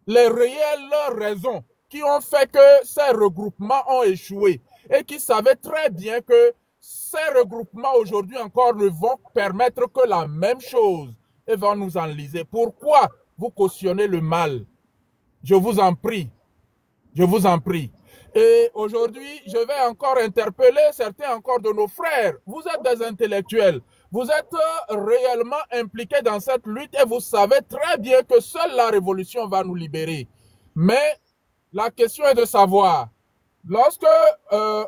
les réelles raisons qui ont fait que ces regroupements ont échoué et qui savaient très bien que ces regroupements aujourd'hui encore ne vont permettre que la même chose et vont nous enliser. Pourquoi vous cautionnez le mal? Je vous en prie. Je vous en prie. Et aujourd'hui, je vais encore interpeller certains encore de nos frères. Vous êtes des intellectuels. Vous êtes réellement impliqués dans cette lutte et vous savez très bien que seule la révolution va nous libérer. Mais la question est de savoir, lorsque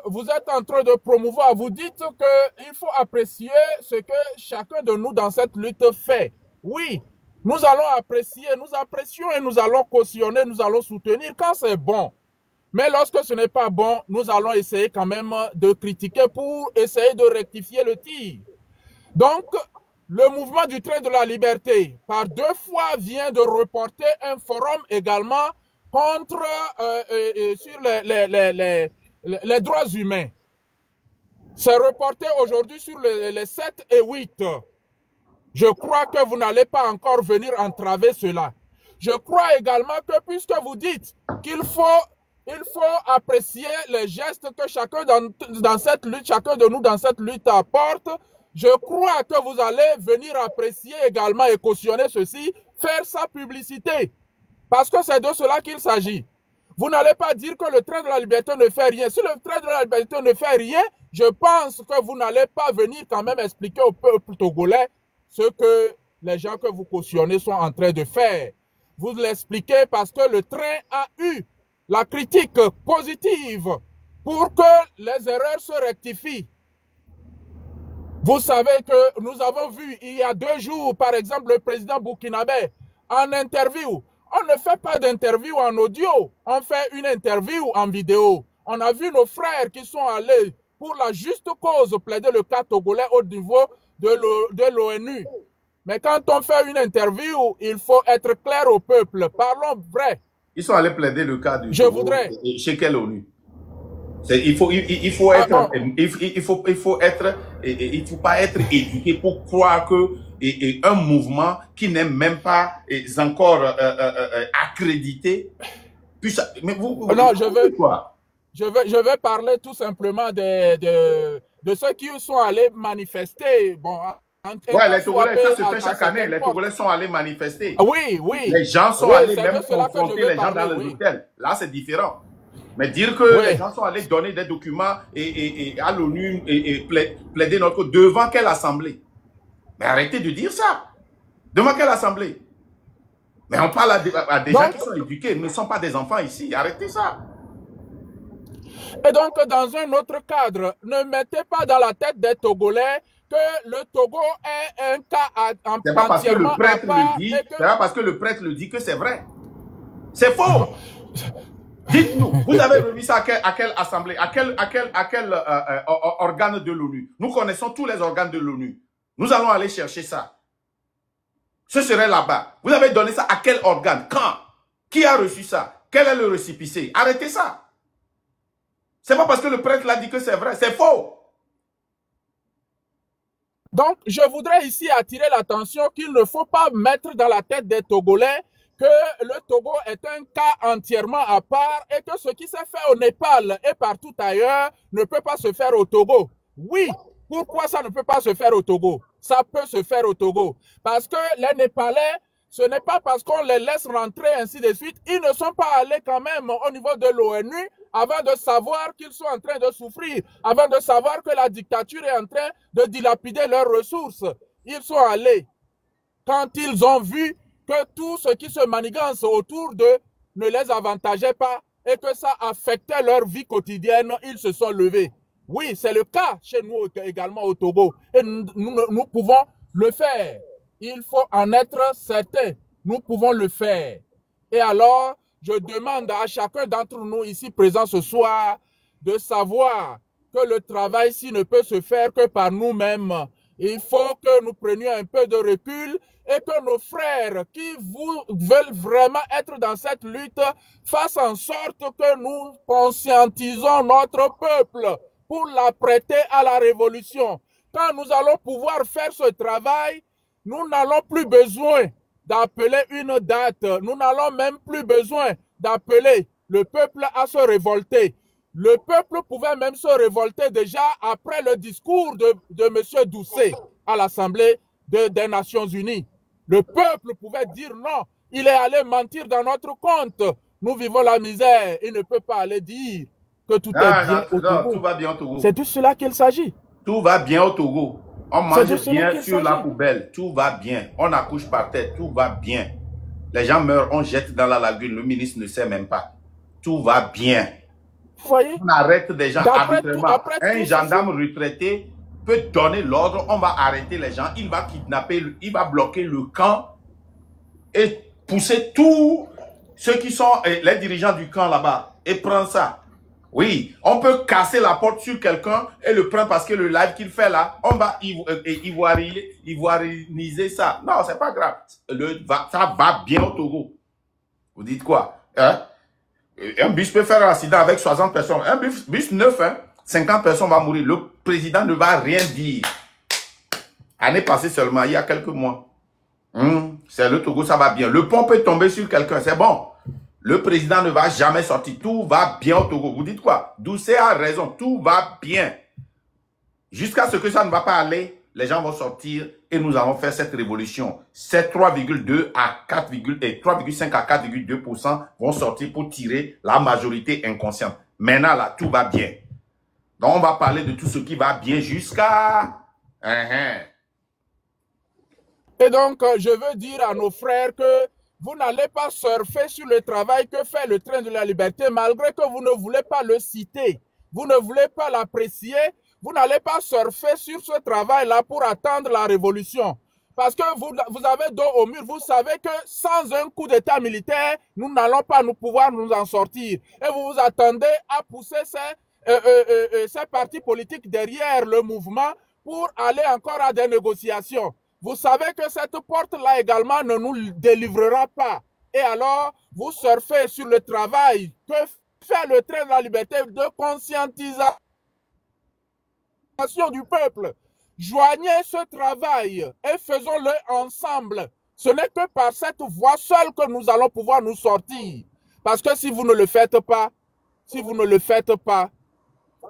vous êtes en train de promouvoir, vous dites qu'il faut apprécier ce que chacun de nous dans cette lutte fait. Oui. Nous allons apprécier, nous apprécions et nous allons cautionner, nous allons soutenir quand c'est bon. Mais lorsque ce n'est pas bon, nous allons essayer quand même de critiquer pour essayer de rectifier le tir. Donc, le mouvement du train de la liberté, par 2 fois, vient de reporter un forum également contre, sur les droits humains. C'est reporté aujourd'hui sur les 7 et 8. Je crois que vous n'allez pas encore venir entraver cela. Je crois également que puisque vous dites qu'il faut il faut apprécier les gestes que chacun dans cette lutte, chacun de nous dans cette lutte apporte. Je crois que vous allez venir apprécier également et cautionner ceci, faire sa publicité. Parce que c'est de cela qu'il s'agit. Vous n'allez pas dire que le train de la liberté ne fait rien. Si le train de la liberté ne fait rien, je pense que vous n'allez pas venir quand même expliquer au peuple togolais ce que les gens que vous cautionnez sont en train de faire. Vous l'expliquez parce que le train a eu la critique positive pour que les erreurs se rectifient. Vous savez que nous avons vu il y a 2 jours, par exemple, le président burkinabé en interview. On ne fait pas d'interview en audio, on fait une interview en vidéo. On a vu nos frères qui sont allés pour la juste cause plaider le cas togolais au niveau de l'ONU. Mais quand on fait une interview, il faut être clair au peuple. Parlons vrai. Ils sont allés plaider le cas du Je Togo. voudrais. Chez quelle ONU? Il faut pas être éduqué pour croire que un mouvement qui n'est même pas encore accrédité puisse. Mais non, je vais parler tout simplement de ceux qui sont allés manifester. Bon, ouais, les Togolais, ça se fait chaque année. Les Togolais sont allés manifester. Oui, oui. Les gens sont allés même confronter les gens dans les hôtels. Là, c'est différent. Mais dire que les gens sont allés donner des documents à l'ONU et plaider notre cause devant quelle assemblée? Mais arrêtez de dire ça. Devant quelle assemblée? Mais on parle à des gens qui sont éduqués, ne sont pas des enfants ici. Arrêtez ça. Et donc, dans un autre cadre, ne mettez pas dans la tête des Togolais que le Togo est un cas entièrement C'est pas parce que le prêtre le dit, c'est pas parce que le prêtre le dit que c'est vrai. C'est faux. Dites-nous, vous avez revu ça à quelle assemblée, à quel organe de l'ONU? Nous connaissons tous les organes de l'ONU. Nous allons aller chercher ça. Ce serait là-bas. Vous avez donné ça à quel organe? Quand? Qui a reçu ça? Quel est le récépissé? Arrêtez ça. C'est pas parce que le prêtre l'a dit que c'est vrai. C'est faux. Donc, je voudrais ici attirer l'attention qu'il ne faut pas mettre dans la tête des Togolais que le Togo est un cas entièrement à part et que ce qui s'est fait au Népal et partout ailleurs ne peut pas se faire au Togo. Oui, pourquoi ça ne peut pas se faire au Togo? Ça peut se faire au Togo. Parce que les Népalais, ce n'est pas parce qu'on les laisse rentrer ainsi de suite, ils ne sont pas allés quand même au niveau de l'ONU avant de savoir qu'ils sont en train de souffrir, avant de savoir que la dictature est en train de dilapider leurs ressources. Ils sont allés quand ils ont vu que tout ce qui se manigance autour d'eux ne les avantageait pas et que ça affectait leur vie quotidienne, ils se sont levés. Oui, c'est le cas chez nous également au Togo. Et nous pouvons le faire. Il faut en être certain. Nous pouvons le faire. Et alors, je demande à chacun d'entre nous ici présents ce soir de savoir que le travail-ci ne peut se faire que par nous-mêmes. Il faut que nous prenions un peu de recul et que nos frères qui veulent vraiment être dans cette lutte fassent en sorte que nous conscientisons notre peuple pour l'apprêter à la révolution. Quand nous allons pouvoir faire ce travail, nous n'allons plus besoin d'appeler une date. Nous n'allons même plus besoin d'appeler le peuple à se révolter. Le peuple pouvait même se révolter déjà après le discours de M. Doucet à l'Assemblée des Nations Unies. Le peuple pouvait dire non, il est allé mentir dans notre compte. Nous vivons la misère. Il ne peut pas aller dire que tout est bien au Togo. Tout va bien au Togo. C'est de cela qu'il s'agit. Tout va bien au Togo. On mange bien sur la poubelle. Tout va bien. On accouche par terre. Tout va bien. Les gens meurent, on jette dans la lagune. Le ministre ne sait même pas. Tout va bien. Vous voyez? On arrête des gens arbitrairement. Un gendarme retraité peut donner l'ordre, on va arrêter les gens, il va kidnapper, il va bloquer le camp et pousser tous ceux qui sont les dirigeants du camp là-bas et prendre ça. Oui, on peut casser la porte sur quelqu'un et le prendre parce que le live qu'il fait là, on va ivoiriniser ça. Non, c'est pas grave. Ça va bien au Togo. Vous dites quoi? Hein? Un bus peut faire un accident avec 60 personnes. Un bus neuf, hein? 50 personnes vont mourir. Le président ne va rien dire. Année passée seulement, il y a quelques mois. C'est le Togo, ça va bien. Le pont peut tomber sur quelqu'un, c'est bon. Le président ne va jamais sortir. Tout va bien au Togo. Vous dites quoi? Doucet a raison. Tout va bien. Jusqu'à ce que ça ne va pas aller, les gens vont sortir et nous allons faire cette révolution. Ces 3,2 à 3,5 à 4,2% vont sortir pour tirer la majorité inconsciente. Maintenant, là, tout va bien. Donc, on va parler de tout ce qui va bien jusqu'à... Et donc, je veux dire à nos frères que vous n'allez pas surfer sur le travail que fait le train de la liberté, malgré que vous ne voulez pas le citer. Vous ne voulez pas l'apprécier. Vous n'allez pas surfer sur ce travail-là pour attendre la révolution. Parce que vous avez dos au mur. Vous savez que sans un coup d'état militaire, nous n'allons pas pouvoir nous en sortir. Et vous vous attendez à pousser ces partis politiques derrière le mouvement pour aller encore à des négociations. Vous savez que cette porte-là également ne nous délivrera pas. Et alors, vous surfez sur le travail que fait le train de la liberté de conscientisation du peuple. Joignez ce travail et faisons-le ensemble. Ce n'est que par cette voie seule que nous allons pouvoir nous sortir. Parce que si vous ne le faites pas,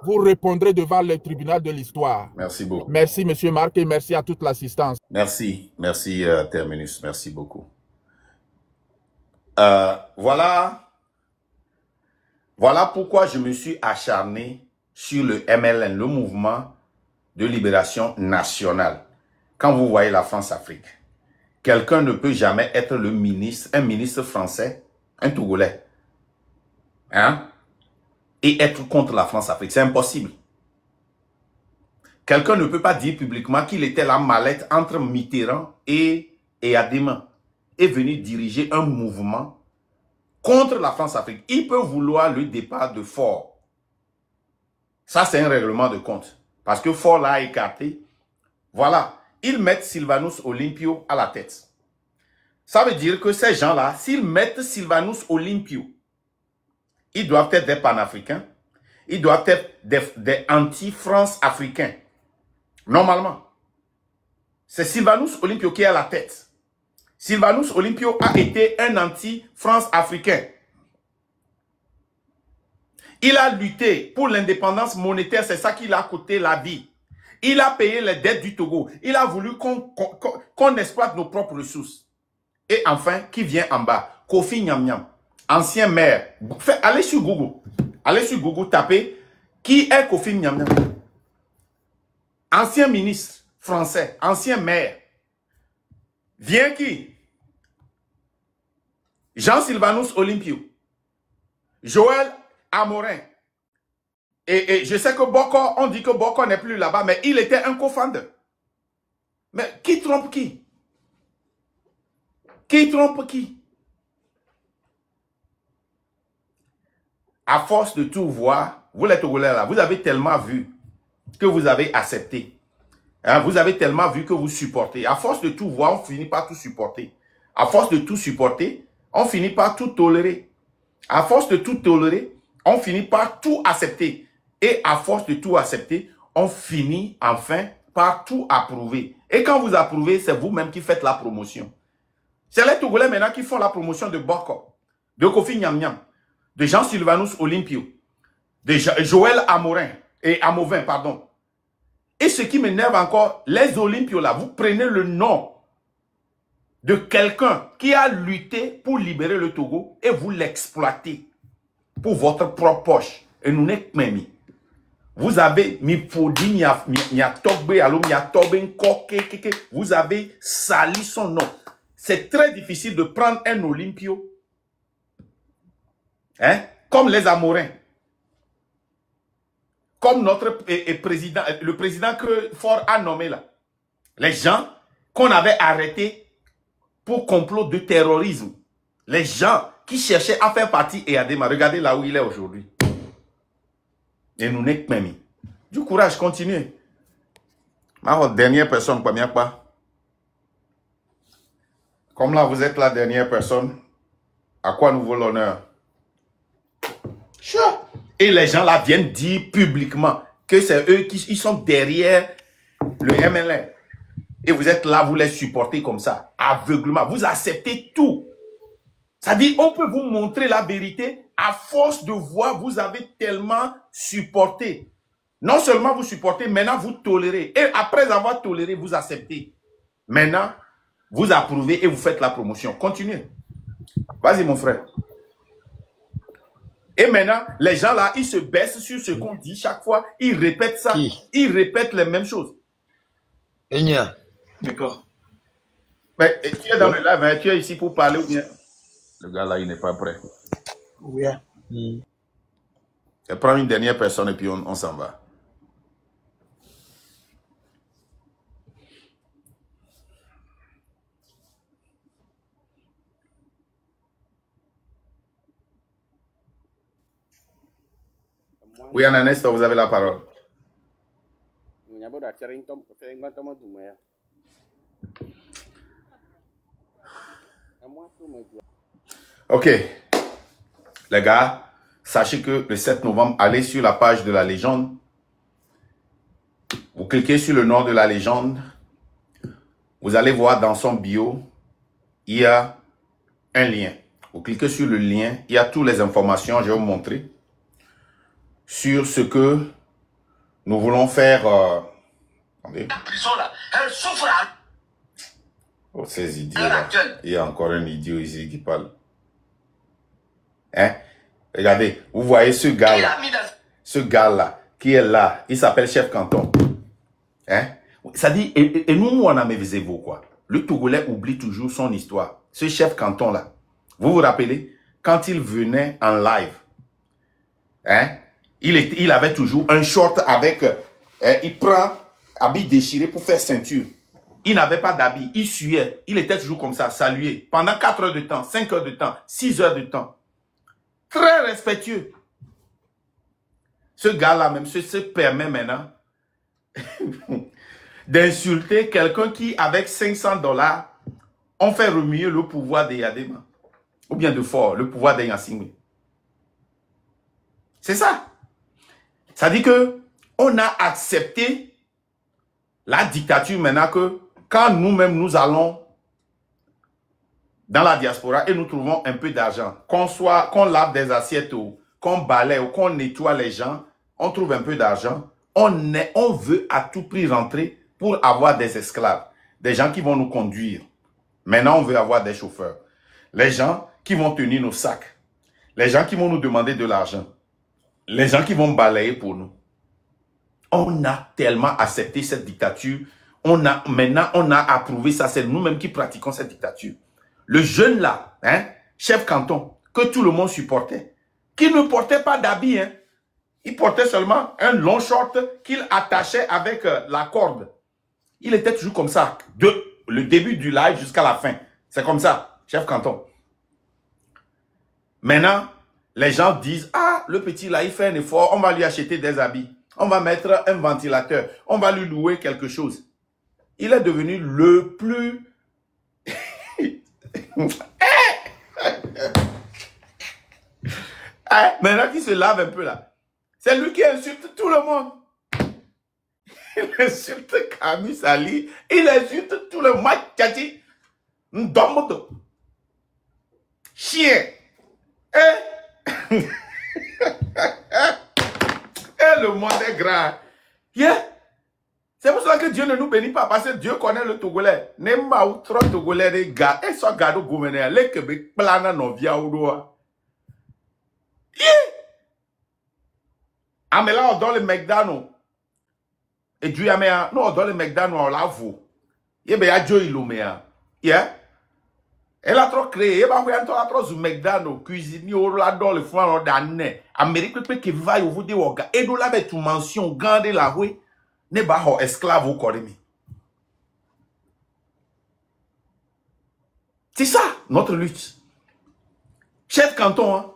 vous répondrez devant le tribunal de l'histoire. Merci beaucoup. Merci, M. Marc, et merci à toute l'assistance. Merci, Terminus, merci beaucoup. Voilà pourquoi je me suis acharné sur le MLN, le mouvement de libération nationale. Quand vous voyez la France-Afrique, quelqu'un ne peut jamais être un ministre français, un Togolais, et être contre la France-Afrique. C'est impossible. Quelqu'un ne peut pas dire publiquement qu'il était la mallette entre Mitterrand et Adema et venir diriger un mouvement contre la France-Afrique. Il peut vouloir le départ de Faure. Ça, c'est un règlement de compte. Parce que Faure l'a écarté. Voilà. Ils mettent Sylvanus Olympio à la tête. Ça veut dire que ces gens-là, s'ils mettent Sylvanus Olympio, ils doivent être des panafricains. Ils doivent être des anti-France africains. Normalement. C'est Sylvanus Olympio qui est à la tête. Sylvanus Olympio a été un anti-France africain. Il a lutté pour l'indépendance monétaire, c'est ça qui l'a coûté la vie. Il a payé les dettes du Togo. Il a voulu qu'on exploite nos propres ressources. Et enfin, qui vient en bas? Kofi Nyam Nyam, ancien maire. Allez sur Google. Allez sur Google, tapez qui est Kofi Nyam Nyam. Ancien ministre français, ancien maire. Vient qui? Jean-Sylvanus Olympio. Joël Amorin. Et je sais que Boko, on dit que Boko n'est plus là-bas, mais il était un co-founder. Mais qui trompe qui? Qui trompe qui? À force de tout voir, vous les Togolais là, vous avez tellement vu que vous avez accepté. Vous avez tellement vu que vous supportez. À force de tout voir, on finit par tout supporter. À force de tout supporter, on finit par tout tolérer. À force de tout tolérer, on finit par tout accepter. Et à force de tout accepter, on finit enfin par tout approuver. Et quand vous approuvez, c'est vous-même qui faites la promotion. C'est les Togolais maintenant qui font la promotion de Boko, de Kofi Nyam Nyam, de Jean-Sylvanus Olympio, de Joël Amorin, Amovin, pardon. Et ce qui m'énerve encore, les Olympios là, vous prenez le nom de quelqu'un qui a lutté pour libérer le Togo et vous l'exploitez pour votre propre poche. Et nous n'est pas mis. Vous avez vous avez sali son nom. C'est très difficile de prendre un Olympio, comme les Amorins, comme notre président, le président que Faure a nommé là. Les gens qu'on avait arrêtés pour complot de terrorisme. Les gens qui cherchaient à faire partie et à démarrer. Regardez là où il est aujourd'hui. Et nous n'est pas mis. Du courage, continuez. Ma dernière personne, première pas. Comme là, vous êtes la dernière personne, à quoi nous vaut l'honneur? Et les gens là viennent dire publiquement que c'est eux qui sont derrière le MLN. Et vous êtes là, vous les supportez comme ça, aveuglement. Vous acceptez tout. Ça dit, on peut vous montrer la vérité. À force de voir, vous avez tellement supporté. Non seulement vous supportez, maintenant vous tolérez. Et après avoir toléré, vous acceptez. Maintenant, vous approuvez et vous faites la promotion. Continuez. Vas-y, mon frère. Et maintenant, les gens là, ils se baissent sur ce qu'on dit chaque fois. Ils répètent ça. Ils répètent les mêmes choses. Enya. D'accord. Mais tu es dans le live, hein, tu es ici pour parler ou bien? Le gars là, il n'est pas prêt. Oui. Je prends une dernière personne et puis on s'en va. Oui, Ananes, vous avez la parole. Ok. Les gars, sachez que le 7 novembre, allez sur la page de la légende. Vous cliquez sur le nom de la légende. Vous allez voir dans son bio, il y a un lien. Vous cliquez sur le lien, il y a toutes les informations, je vais vous montrer, sur ce que nous voulons faire. Attendez. La prison là, elle souffre. Oh, ces idiots là. Il y a encore un idiot ici qui parle. Hein? Regardez, vous voyez ce gars là. Ce gars là, qui est là, il s'appelle Chef Canton. Hein? Ça dit, et nous, on a mes vous quoi. Le Togolais oublie toujours son histoire. Ce Chef Canton là, vous vous rappelez, quand il venait en live, hein? Il avait toujours un short avec, il prend habit déchiré pour faire ceinture. Il n'avait pas d'habit, il suait, il était toujours comme ça, salué. Pendant 4 heures de temps, 5 heures de temps, 6 heures de temps. Très respectueux. Ce gars-là même se permet maintenant d'insulter quelqu'un qui, avec 500 $, on fait remuer le pouvoir de Yadema. Ou bien de Fort, le pouvoir de Yassingwe. C'est ça. Ça dit que on a accepté la dictature maintenant que quand nous-mêmes nous allons dans la diaspora et nous trouvons un peu d'argent, qu'on lave des assiettes ou qu'on balaye ou qu'on nettoie les gens, on trouve un peu d'argent, on veut à tout prix rentrer pour avoir des esclaves, des gens qui vont nous conduire. Maintenant, on veut avoir des chauffeurs, les gens qui vont tenir nos sacs, les gens qui vont nous demander de l'argent, les gens qui vont balayer pour nous. On a tellement accepté cette dictature. Maintenant, on a approuvé ça. C'est nous-mêmes qui pratiquons cette dictature. Le jeune là, hein, Chef Canton, que tout le monde supportait, qui ne portait pas d'habit, hein. Il portait seulement un long short qu'il attachait avec la corde. Il était toujours comme ça, de le début du live jusqu'à la fin. C'est comme ça, Chef Canton. Maintenant, les gens disent, ah, le petit là, il fait un effort, on va lui acheter des habits. On va mettre un ventilateur. On va lui louer quelque chose. Il est devenu le plus... Maintenant qu'il se lave un peu là. C'est lui qui insulte tout le monde. Il insulte Camille Sali. Il insulte tout le monde. Tchati. Ndombodo. Chien. Et le monde est grand. Yeah. C'est pour ça que Dieu ne nous bénit pas, parce que Dieu connaît le Togolais. Nema ou trop Togolais des gars. Et soit gars de gouverner. Les Québec plana non via ou doa. Yeah. Ah mais là on donne le McDonald's. Et Dieu a mis un. Non on donne le McDonald's on la vaut. Yeah ben y'a Dieu il l'omet. Yeah. Elle a trop créé, elle a trop sur McDonald's, cuisinier, on l'a dans le fond, on l'a donné. Amérique, peut que va y vous dire, et nous l'avons tout mention, gardez la rue, n'est pas esclave au corps. C'est ça, notre lutte. Chef Canton, hein,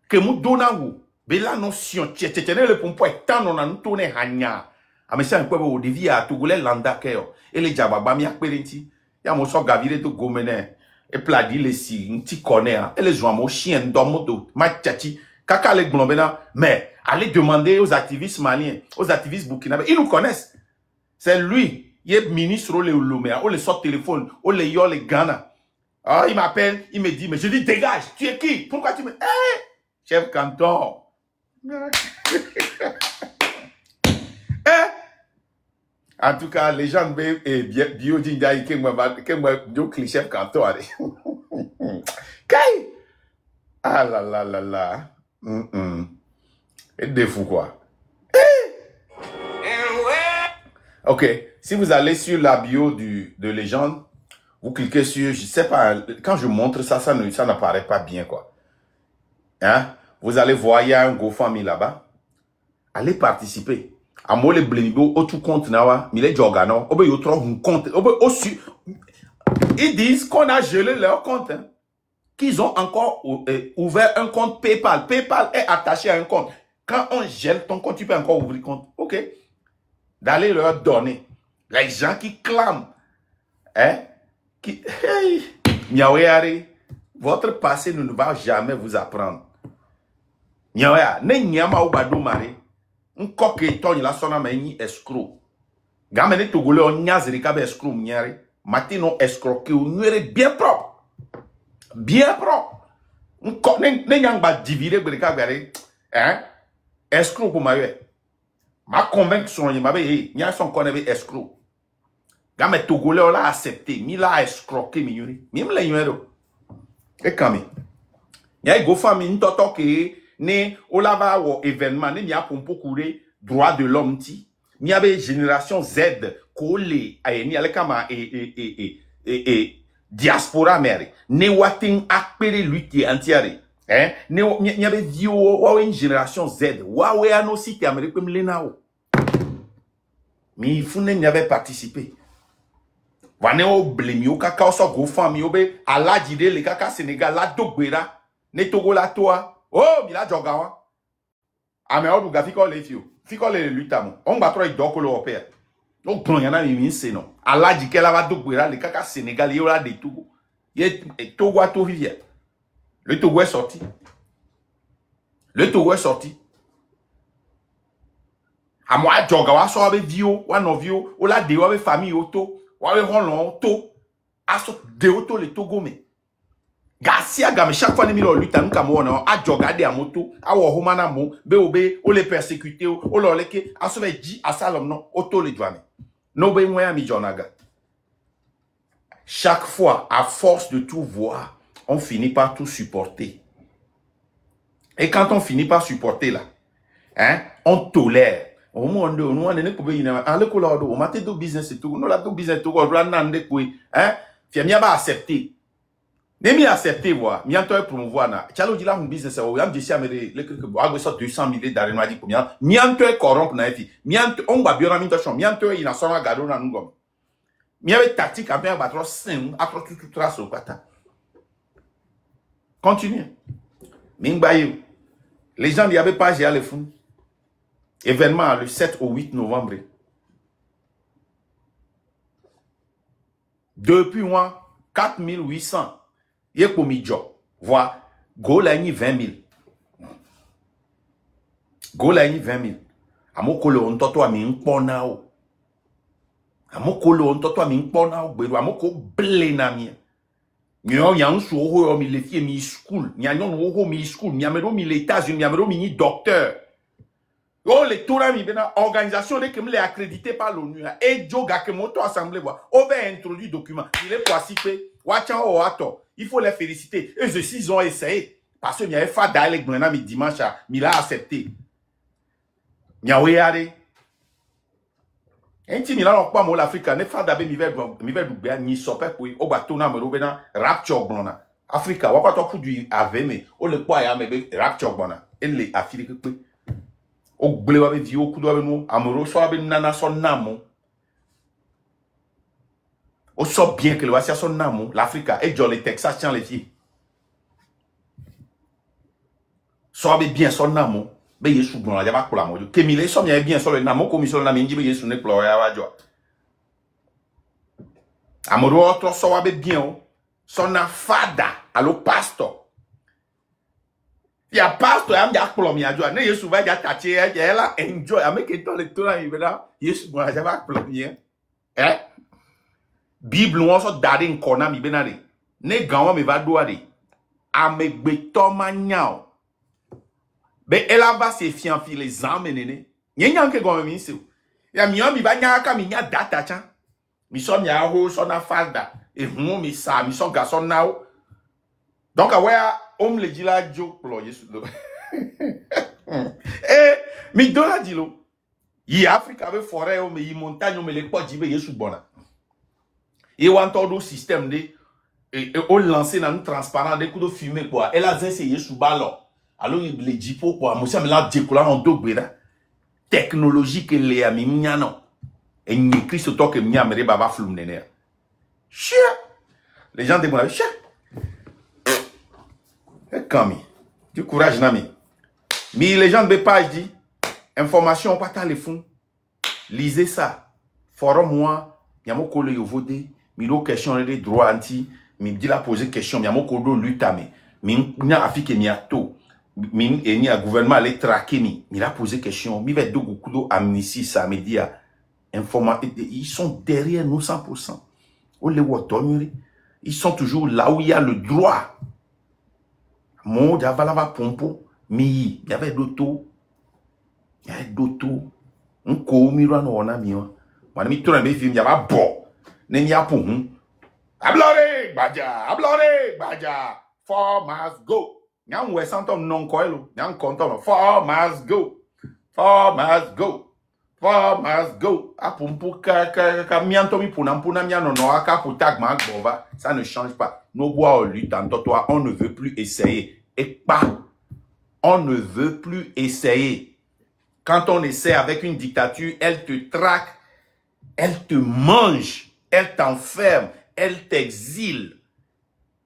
que nous donnons, bella notion, tu le pompo et tant on a nous tourné hanya. Ah, mais c'est un peu au dévi à Togolais landa keo, et les jababa mi akperenti, ya mo so gavire to gomene. Et pladi les si, un petit connaît, et les joueurs, mon chien, domodo, ma tchati, kaka les glombena, mais allez demander aux activistes maliens, aux activistes burkinabés, ils nous connaissent. C'est lui, il est ministre, ou les Olomea, ou les sortes téléphone, ou les yo, les Ghana. Ah, il m'appelle, il me dit, mais je dis, dégage, tu es qui? Pourquoi tu me... Chef canton. En tout cas, les gens et bio d'indaï que moi chef canton. Ah là là là là. Et des fous quoi. Ok, si vous allez sur la bio de légende, vous cliquez sur, je sais pas, quand je montre ça, ça n'apparaît pas bien quoi. Hein? Vous allez voir, il y a un GoFundMe là-bas. Allez participer. À moi, les blénibo, au tout compte, mais les jorgano, au bout un compte, ils disent qu'on a gelé leur compte, hein, qu'ils ont encore ouvert un compte PayPal. PayPal est attaché à un compte. Quand on gèle ton compte, tu peux encore ouvrir compte. Ok. D'aller leur donner. Les gens qui clament, hein, qui, hey, votre passé ne va jamais vous apprendre. Nyawea, ne nyama ubado mare. Nkoke to la sona meni escroc. Gamene togole on nyazeri kabe escroc mnyare. Matino escroqué ou nuere bien propre. Bien propre. Ne nyangba divider breka gare. Hein? Escroc pour mawe. Ma conviction y mabe nya son konebe escroc. Gamene togole on l'a accepté, mi la escroqué mi yuri. Mi mle yuero. E kami. Nya go fami ntoto ke ne olava wo événement ne nya pompo koure droit de l'homme ti ni abe génération Z ko le ayeni ale kama diaspora mere ne watin akpere lutte antiare hein ne ni abe dio wa une génération Z wa we ano site amerique mlena o mi fune ni abe participer wane o blemi o kaka o so go fami obe alajide le kaka Sénégal la dogbera ne togo la toa. Oh, il a jogawa. Ah, mais on doit faire les filles. Fiko les lutamo. On va trouver d'okolo au père. Donc, il y en a une non. Allah dit qu'elle va dogbera les caca Sénégal, il y aura des Togo. Il y a Togo à tout rivière. Le Togo est sorti. Le Togo est sorti. À moi, jogawa, so avec vio, ou non vio, ou la déo avec famille auto, ou avec rolon auto. À ce déoto les Togo, mais. Garcia game chaque fois nimi lo luta nka mo na a jogade a moto a wo homa na mo be obe o le persécuter o lo leke a so be ji asalom no auto le douane no be nwa mi jonaga. Chaque fois à force de tout voir on finit par tout supporter. Et quand on finit par supporter là hein on tolère au monde on ne ko be ina ale ko lo do o mate do business tout no la do business tout ko na nde ko hein fiamia ba accepter. Nemi accepté voir, mianto e promouvoir na. Chalo dila un business o yam disi amere le quelque boago so 200 000 d'arrêt m'a dit combien. Mianto e corrompre na fi. Mianto on ba biona minto chon. Mianto e ina sona gado na ngom. Miawe tactique a bien battre 5 après tout trace au pata. Continue. Mingbayo. Les gens n'y avaient pas géré le fond. Événement le 7 au 8 novembre. Depuis moi 4800 Yé pour mi job. Voilà. Go la ni 20 000. Go la ni 20 000. Amokolo on toto ami nkpona o. Amokolo on toto ami nkpona o. Beru amoko ble na mi. Nyo yang su ho mi le fie mi school. Nyanyon ho mi school. Mi amero mi les États-Unis. Mi amero mi ni docteur. Oh les toura mi bena organisation de kem le accrédité par l'ONU. Et joga ke moto assemblée voix. Over introduit document. Il est participer. Watchan o ato. Il faut les féliciter. Eux aussi, ils ont essayé. Parce qu'il y avait fait d'aller avec dimanche, il a accepté. Il y a ouéaré. Un petit million pas mon l'Afrique, ne fait d'abord mi ver du ni sopé pour au bateau na me robena rapture blona. Africa, wa pas du aveme. O le quoi ya me rapture blona. Elle les Afrique que o ble wa be di o kudo avec nous, amoro so abe nana son namo. On sait bien que le Wassia son namo, l'Afrique et John les Texas tiens les filles. Soyez bien son namo, mais il est sous bon, il y a pas pour la mode. Que mille sommes bien sur le namo, comme sur le namo, il est sous ne pleure à joie. Amoro autre soyez bien, son fada, allo pastor. Il y a pastor, il y a pour l'homme, il y a joie. Ne il est souvent il y a tâché, il y a là enjoy, avec étant le tour il est sous bon, il y a pas pour l'homme, hein. Bible on so dade nkona mi benare ne gawa me va douari. Amegbeto manyao. Ben, elle va se fianfi les âmes, nene. Nyen ke gomme minse. Ya miyo mi ba nyaka mi nya data chan. Mi so mi a ho so na falda. E hum mi sa mi so garçon now. Donc awa om le dila joke plo yesu do. Eh mi do la dilo. Yi Africa be forêt o me yi montagne o me le po jibe yesu bona. E wan todo système de et on lancé dans une transparent des coups de fumée quoi. Elle a essayé sous ballon. Alors il les dit pourquoi moi ça me l'a décollé en deux bras. Technologie que les amis non. Et ni Christ toi que m'y mere baba flum nene. Chia. Les gens demandent chia. Et Kami. Du courage nami. Mais les gens de page dit information pas ta les fonds. Lisez ça. Forum moi, yamo kole yo voder, milo question des droits anti. Mi dit la poser question mi amo kodo lutame mi nya afike mi ato mi eni a gouvernement les traquer mi la poser question mi va do kudo amnistie ça me dit ils sont derrière nous 100%. On les voit ils sont toujours là où il y a le droit. Mon davalava pompo mi il y avait d'auto on ko mi rano ona mi wa mi to na be film ya ba bo ne nya po hu ablore baja 4 must go nyam we santom non koelo nyam kontom 4 must go apumpu ka mianto mi puna miano no aka putak ma bova ça ne change pas no bois au lutte en toi on ne veut plus essayer et pas on ne veut plus essayer. Quand on essaie avec une dictature, elle te traque, elle te mange, elle t'enferme, elle t'exile.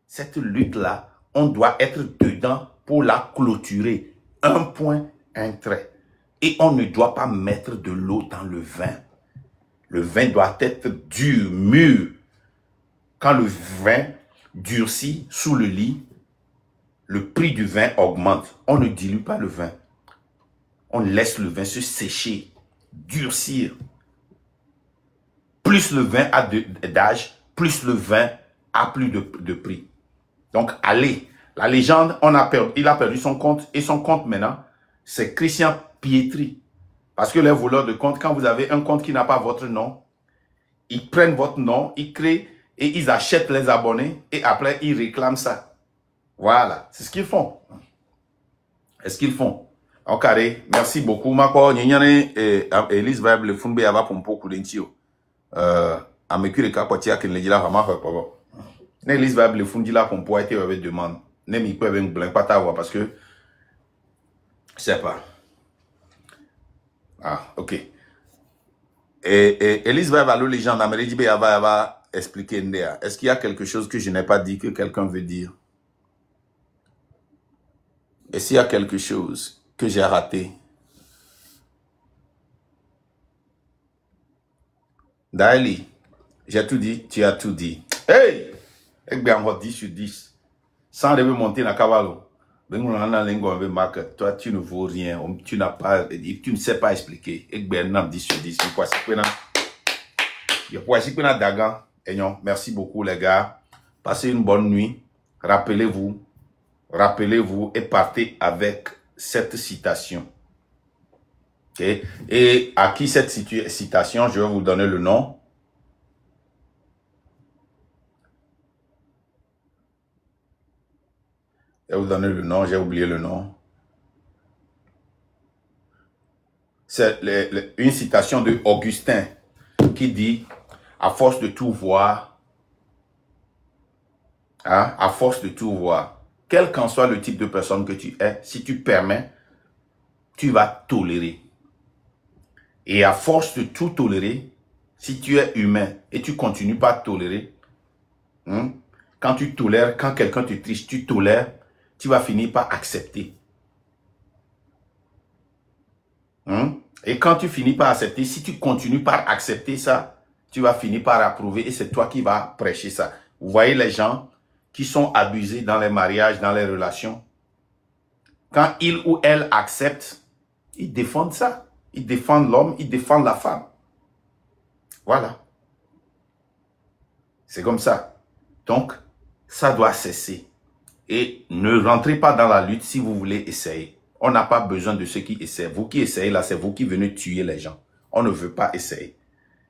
Cette lutte-là, on doit être dedans pour la clôturer. Un point, un trait. Et on ne doit pas mettre de l'eau dans le vin. Le vin doit être dur, mûr. Quand le vin durcit sous le lit, le prix du vin augmente. On ne dilue pas le vin. On laisse le vin se sécher, durcir. Plus le vin a d'âge, plus le vin a plus de prix. Donc, allez, la légende, il a perdu son compte. Et son compte maintenant, c'est Christian Pietri. Parce que les voleurs de compte, quand vous avez un compte qui n'a pas votre nom, ils prennent votre nom, ils créent et ils achètent les abonnés. Et après, ils réclament ça. Voilà, c'est ce qu'ils font. C'est ce qu'ils font. Ok, merci beaucoup. Mako, Elise va le fumbe ava pompo kudentio. Amekure ka potia ken lejila hama hoppo. Ne Elise va le fundi la pompo été avec demande. Ne mi peut ben blanc pas ta voix parce que c'est pas. Ah, ok. Et Elise va le légende Amérique va expliquer Ndea. Est-ce qu'il y a quelque chose que je n'ai pas dit que quelqu'un veut dire? Et s'il y a quelque chose que j'ai raté? Daily, j'ai tout dit, tu as tout dit. Hey! Et bien, on va 10 sur 10. Sans rêver monter dans le cavallo. Toi, tu ne vaux rien. Tu n'as pas, tu ne sais pas expliquer. Et bien, 10 sur 10. Merci beaucoup, les gars. Passez une bonne nuit. Rappelez-vous et partez avec cette citation. Okay? Et à qui cette citation, je vais vous donner le nom. Je vais vous donner le nom, j'ai oublié le nom. C'est une citation de Augustin qui dit, à force de tout voir, hein, à force de tout voir, quel qu'en soit le type de personne que tu es, si tu permets, tu vas tolérer. Et à force de tout tolérer, si tu es humain et tu continues pas à tolérer, hein, quand tu tolères, quand quelqu'un te triche, tu tolères, tu vas finir par accepter. Hein? Et quand tu finis par accepter, si tu continues par accepter ça, tu vas finir par approuver et c'est toi qui vas prêcher ça. Vous voyez les gens qui sont abusés dans les mariages, dans les relations. Quand il ou elle accepte, ils défendent ça. Ils défendent l'homme, ils défendent la femme. Voilà. C'est comme ça. Donc, Ça doit cesser. Et ne rentrez pas dans la lutte si vous voulez essayer. On n'a pas besoin de ceux qui essaient. Vous qui essayez là, c'est vous qui venez tuer les gens. On ne veut pas essayer.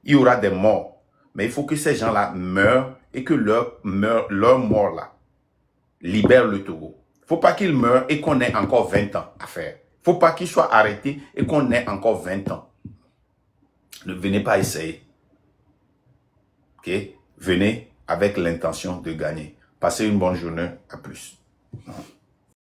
Il y aura des morts. Mais il faut que ces gens-là meurent et que leur mort là libère le Togo. Il ne faut pas qu'ils meurent et qu'on ait encore 20 ans à faire. Il ne faut pas qu'ils soient arrêtés et qu'on ait encore 20 ans. Ne venez pas essayer. Ok? Venez avec l'intention de gagner. Passez une bonne journée. À plus.